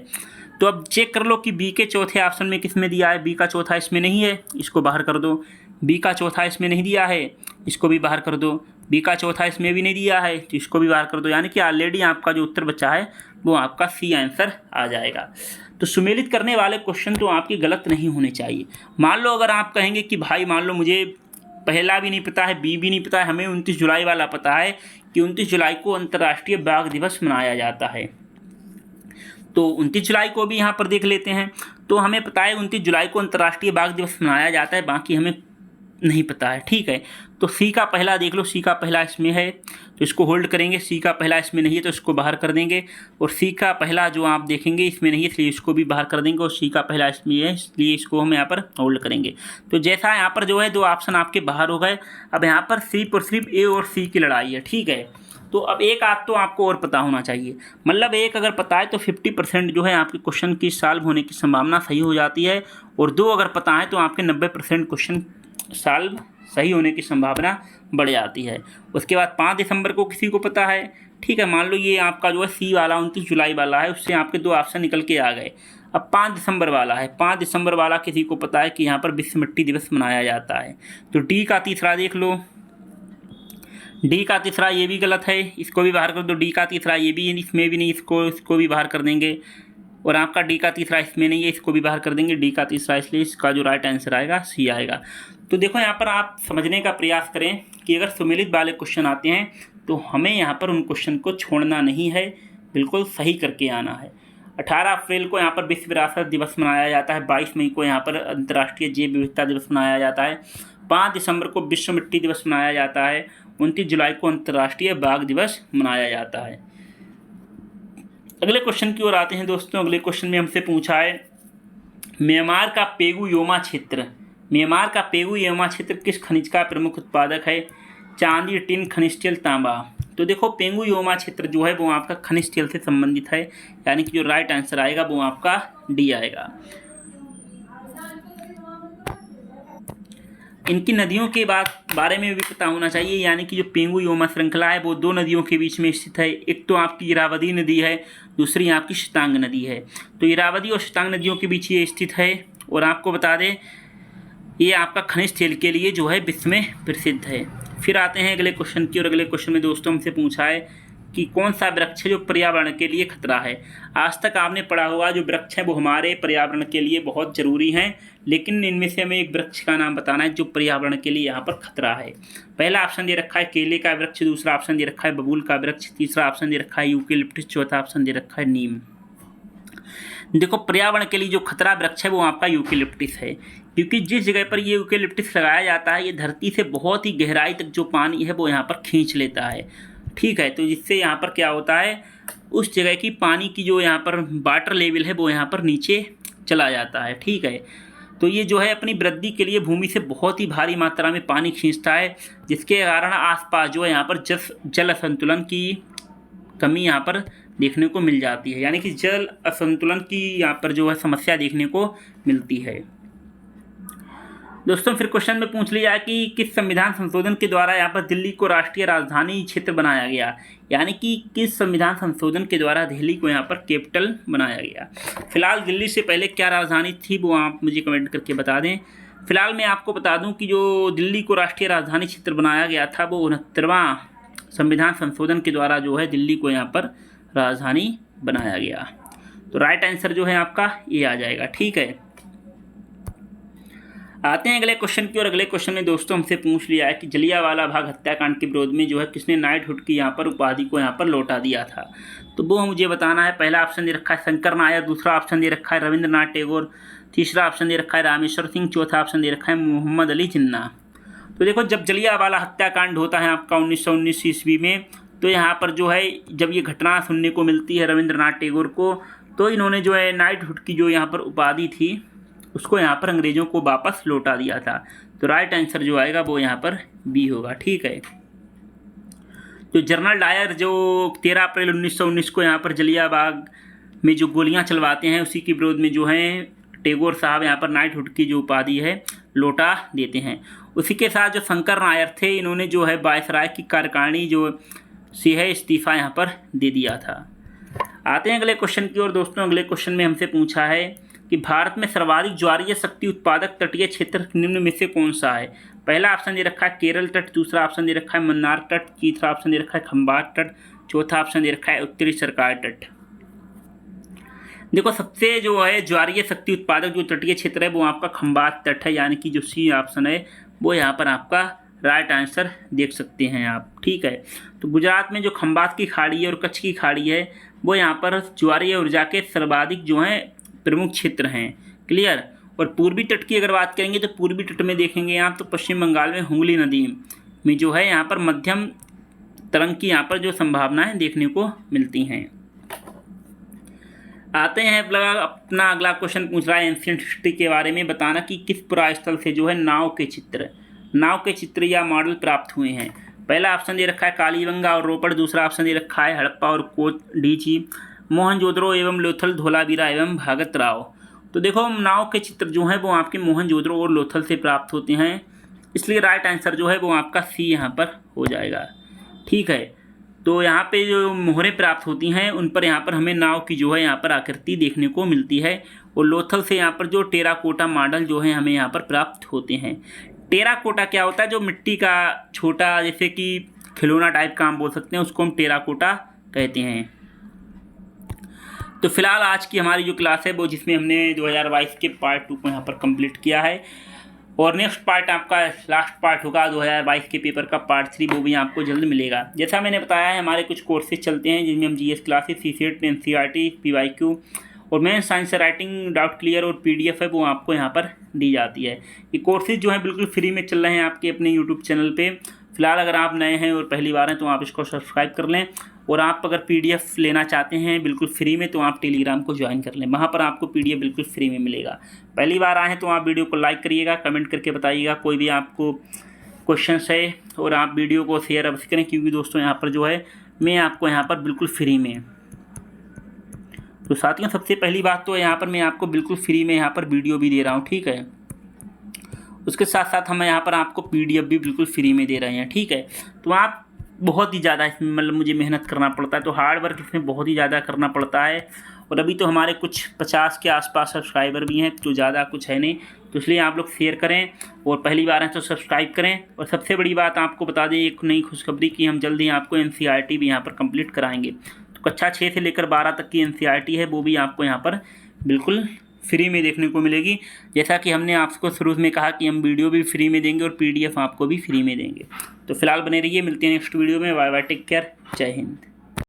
तो अब चेक कर लो कि बी के चौथे ऑप्शन में किस में दिया है। बी का चौथा इसमें नहीं है, इसको बाहर कर दो। बी का चौथा इसमें नहीं दिया है, इसको भी बाहर कर दो। बी का चौथा इसमें भी नहीं दिया है, तो इसको भी बाहर कर दो। यानी कि ऑलरेडी आपका जो उत्तर बचा है वो आपका सी आंसर आ जाएगा। तो सुमेलित करने वाले क्वेश्चन तो आपके गलत नहीं होने चाहिए। मान लो अगर आप कहेंगे कि भाई मान लो मुझे पहला भी नहीं पता है, बी भी नहीं पता है, हमें 29 जुलाई वाला पता है कि 29 जुलाई को अंतर्राष्ट्रीय बाघ दिवस मनाया जाता है, तो 29 जुलाई को भी यहाँ पर देख लेते हैं। तो हमें पता है 29 जुलाई को अंतर्राष्ट्रीय बाघ दिवस मनाया जाता है, बाकी हमें नहीं पता है। ठीक है, तो सी का पहला देख लो, सी का पहला इसमें है तो इसको होल्ड करेंगे। सी का पहला इसमें नहीं है तो इसको बाहर कर देंगे, और सी का पहला जो आप देखेंगे इसमें नहीं है इसलिए इसको भी बाहर कर देंगे, और सी का पहला इसमें है इसलिए इसको हम यहाँ पर होल्ड करेंगे। तो जैसा यहाँ पर जो है दो ऑप्शन आपके बाहर हो गए। अब यहाँ पर सिर्फ और सिर्फ ए और सी की लड़ाई है। ठीक है, तो अब एक आध तो आपको और पता होना चाहिए, मतलब एक अगर पता है तो 50% जो है आपके क्वेश्चन की सॉल्व होने की संभावना सही हो जाती है, और दो अगर पता है तो आपके 90% क्वेश्चन सॉल्व सही होने की संभावना बढ़ जाती है। उसके बाद 5 दिसंबर को किसी को पता है, ठीक है, मान लो ये आपका जो है सी वाला 29 जुलाई वाला है, उससे आपके दो ऑप्शन निकल के आ गए। अब 5 दिसंबर वाला है, 5 दिसंबर वाला किसी को पता है कि यहाँ पर विश्व मिट्टी दिवस मनाया जाता है, तो डी का तीसरा देख लो। डी का तीसरा ये भी गलत है, इसको भी बाहर कर दो। डी का तीसरा ये भी, इसमें भी नहीं, इसको भी बाहर कर देंगे, और आपका डी का तीसरा इसमें नहीं है, इसको भी बाहर कर देंगे। डी का तीसरा, इसलिए इसका जो राइट आंसर आएगा सी आएगा। तो देखो यहाँ पर आप समझने का प्रयास करें कि अगर सुमेलित वाले क्वेश्चन आते हैं तो हमें यहाँ पर उन क्वेश्चन को छोड़ना नहीं है, बिल्कुल सही करके आना है। 18 अप्रैल को यहाँ पर विश्व विरासत दिवस मनाया जाता है, 22 मई को यहाँ पर अंतर्राष्ट्रीय जैव विविधता दिवस मनाया जाता है, 5 दिसंबर को विश्व मिट्टी दिवस मनाया जाता है, 29 जुलाई को अंतर्राष्ट्रीय बाघ दिवस मनाया जाता है। अगले क्वेश्चन की ओर आते हैं दोस्तों। अगले क्वेश्चन में हमसे पूछा है म्यांमार का पेगु योमा क्षेत्र, म्यांमार का पेगु योमा क्षेत्र किस खनिज का प्रमुख उत्पादक है? चांदी, टिन, खनिज तेल, तांबा। तो देखो पेगु योमा क्षेत्र जो है वो आपका खनिज तेल से संबंधित है, यानी कि जो राइट आंसर आएगा वो आपका डी आएगा। इनकी नदियों के बारे में भी पता होना चाहिए, यानी कि जो पेंगु योमा श्रृंखला है वो 2 नदियों के बीच में स्थित है। एक तो आपकी इरावदी नदी है, दूसरी आपकी शतांग नदी है। तो इरावदी और शतांग नदियों के बीच ये स्थित है, और आपको बता दें ये आपका खनिज तेल के लिए जो है विश्व में प्रसिद्ध है। फिर आते हैं अगले क्वेश्चन की, और अगले क्वेश्चन में दोस्तों हमसे पूछा है कि कौन सा वृक्ष है जो पर्यावरण के लिए खतरा है। आज तक आपने पढ़ा होगा जो वृक्ष है वो हमारे पर्यावरण के लिए बहुत ज़रूरी हैं, लेकिन इनमें से हमें एक वृक्ष का नाम बताना है जो पर्यावरण के लिए यहाँ पर खतरा है। पहला ऑप्शन दे रखा है केले का वृक्ष, दूसरा ऑप्शन दे रखा है बबूल का वृक्ष, तीसरा ऑप्शन दे रखा है यूकेलिप्टस, चौथा ऑप्शन दे रखा है नीम। देखो पर्यावरण के लिए जो खतरा वृक्ष है वो आपका यूकेलिप्टस है, क्योंकि जिस जगह पर ये यूकेलिप्टस लगाया जाता है ये धरती से बहुत ही गहराई तक जो पानी है वो यहाँ पर खींच लेता है। ठीक है, तो जिससे यहाँ पर क्या होता है, उस जगह की पानी की जो यहाँ पर वाटर लेवल है वो यहाँ पर नीचे चला जाता है। ठीक है, तो ये जो है अपनी वृद्धि के लिए भूमि से बहुत ही भारी मात्रा में पानी खींचता है, जिसके कारण आसपास जो है यहाँ पर जल असंतुलन की कमी यहाँ पर देखने को मिल जाती है, यानी कि जल असंतुलन की यहाँ पर जो है समस्या देखने को मिलती है। दोस्तों फिर क्वेश्चन में पूछ लिया कि किस संविधान संशोधन के द्वारा यहाँ पर दिल्ली को राष्ट्रीय राजधानी क्षेत्र बनाया गया, यानी कि किस संविधान संशोधन के द्वारा दिल्ली को यहाँ पर कैपिटल बनाया गया। फिलहाल दिल्ली से पहले क्या राजधानी थी वो आप मुझे कमेंट करके बता दें। फिलहाल मैं आपको बता दूं कि जो दिल्ली को राष्ट्रीय राजधानी क्षेत्र बनाया गया था वो 69वां संविधान संशोधन के द्वारा जो है दिल्ली को यहाँ पर राजधानी बनाया गया। तो राइट आंसर जो है आपका ये आ जाएगा। ठीक है, आते हैं अगले क्वेश्चन की, और अगले क्वेश्चन में दोस्तों हमसे पूछ लिया है कि जलियांवाला बाग हत्याकांड के विरोध में जो है किसने नाइटहुड की यहाँ पर उपाधि को यहाँ पर लौटा दिया था, तो वो मुझे बताना है। पहला ऑप्शन दे रखा है शंकर नायर, दूसरा ऑप्शन दे रखा है रविंद्रनाथ टैगोर, तीसरा ऑप्शन दे रखा है रामेश्वर सिंह, चौथा ऑप्शन दे रखा है मोहम्मद अली जिन्ना। तो देखो जब जलियांवाला हत्याकांड होता है आपका 1919 ईस्वी में, तो यहाँ पर जो है जब ये घटना सुनने को मिलती है रविंद्रनाथ टैगोर को, तो इन्होंने जो है नाइटहुड की जो यहाँ पर उपाधि थी उसको यहाँ पर अंग्रेज़ों को वापस लौटा दिया था। तो राइट आंसर जो आएगा वो यहाँ पर बी होगा। ठीक है, तो जनरल डायर जो 13 अप्रैल 1919 को यहाँ पर जलियांवाला में जो गोलियाँ चलवाते हैं उसी के विरोध में जो है टैगोर साहब यहाँ पर नाइटहुड की जो उपाधि है लौटा देते हैं। उसी के साथ जो शंकर नायर थे इन्होंने जो है वायसराय की कार्यकारिणी जो से है इस्तीफ़ा यहाँ पर दे दिया था। आते हैं अगले क्वेश्चन की ओर। दोस्तों अगले क्वेश्चन में हमसे पूछा है कि भारत में सर्वाधिक ज्वारीय शक्ति उत्पादक तटीय क्षेत्र निम्न में से कौन सा है। पहला ऑप्शन दे रखा है केरल तट, दूसरा ऑप्शन दे रखा है मन्नार तट, तीसरा ऑप्शन दे रखा है खंबात तट, चौथा ऑप्शन दे रखा है उत्तरी सरकार तट। देखो सबसे जो है ज्वारीय शक्ति उत्पादक जो तटीय क्षेत्र है वो आपका खंबात तट है, यानी कि जो सी ऑप्शन है वो यहाँ पर आपका राइट आंसर देख सकते हैं आप। ठीक है, तो गुजरात में जो खंबात की खाड़ी है और कच्छ की खाड़ी है वो यहाँ पर ज्वारीय ऊर्जा के सर्वाधिक जो हैं प्रमुख क्षेत्र हैं। क्लियर। और पूर्वी तट की अगर बात करेंगे तो पूर्वी तट में देखेंगे आप तो पश्चिम बंगाल में हुगली नदी में जो है यहाँ पर मध्यम तरंग की यहाँ पर जो संभावनाएं देखने को मिलती हैं। आते हैं अपना अगला क्वेश्चन पूछ रहा है एंशिएंट हिस्ट्री के बारे में, बताना कि किस पुरास्थल से जो है नाव के चित्र या मॉडल प्राप्त हुए हैं। पहला ऑप्शन दे रखा है कालीबंगा और रोपड़, दूसरा ऑप्शन दे रखा है हड़प्पा और कोटडीची, मोहनजोदड़ो एवं लोथल, धोलावीरा एवं भागत राव। तो देखो नाव के चित्र जो हैं वो आपके मोहनजोदड़ो और लोथल से प्राप्त होते हैं, इसलिए राइट आंसर जो है वो आपका सी यहाँ पर हो जाएगा। ठीक है, तो यहाँ पे जो मोहरें प्राप्त होती हैं उन पर यहाँ पर हमें नाव की जो है यहाँ पर आकृति देखने को मिलती है, और लोथल से यहाँ पर जो टेराकोटा मॉडल जो है हमें यहाँ पर प्राप्त होते हैं। टेराकोटा क्या होता है, जो मिट्टी का छोटा जैसे कि खिलौना टाइप का हम बोल सकते हैं उसको हम टेराकोटा कहते हैं। तो फिलहाल आज की हमारी जो क्लास है वो जिसमें हमने 2022 के पार्ट 2 को यहाँ पर कंप्लीट किया है, और नेक्स्ट पार्ट आपका लास्ट पार्ट होगा 2022 के पेपर का पार्ट 3, वो भी आपको जल्द मिलेगा। जैसा मैंने बताया है हमारे कुछ कोर्सेज चलते हैं जिनमें हम GS classes, CSAT, NCERT, PYQ और main science writing, doubt clear और पीडीएफ है वो आपको यहाँ पर दी जाती है। ये कोर्सेज जो हैं बिल्कुल फ्री में चल रहे हैं आपके अपने यूट्यूब चैनल पे। फिलहाल अगर आप नए हैं और पहली बार हैं तो आप इसको सब्सक्राइब कर लें, और आप अगर पीडीएफ लेना चाहते हैं बिल्कुल फ्री में तो आप टेलीग्राम को ज्वाइन कर लें, वहाँ पर आपको पीडीएफ बिल्कुल फ्री में मिलेगा। पहली बार आए हैं तो आप वीडियो को लाइक करिएगा, कमेंट करके बताइएगा कोई भी आपको क्वेश्चन है, और आप वीडियो को शेयर अवश्य करें, क्योंकि दोस्तों यहाँ पर जो है मैं आपको यहाँ पर बिल्कुल फ्री में, तो साथियों सबसे पहली बात तो यहाँ पर मैं आपको बिल्कुल फ्री में यहाँ पर वीडियो भी दे रहा हूँ। ठीक है, उसके साथ साथ हम यहाँ पर आपको पीडीएफ भी बिल्कुल फ्री में दे रहे हैं। ठीक है, तो आप बहुत ही ज़्यादा इसमें मतलब मुझे मेहनत करना पड़ता है, तो हार्ड वर्क इसमें बहुत ही ज़्यादा करना पड़ता है, और अभी तो हमारे कुछ 50 के आसपास सब्सक्राइबर भी हैं, तो ज़्यादा कुछ है नहीं, तो इसलिए आप लोग शेयर करें और पहली बार हैं तो सब्सक्राइब करें। और सबसे बड़ी बात आपको बता दें एक नई खुशखबरी कि हम जल्द ही आपको NCERT भी यहाँ पर कंप्लीट कराएंगे। तो कक्षा 6 से लेकर 12 तक की NCERT है वो भी आपको यहाँ पर बिल्कुल फ्री में देखने को मिलेगी। जैसा कि हमने आपको शुरू में कहा कि हम वीडियो भी फ्री में देंगे और PDF आपको भी फ्री में देंगे। तो फिलहाल बने रहिए, मिलते हैं नेक्स्ट वीडियो में। बाय बाय, टेक केयर, जय हिंद।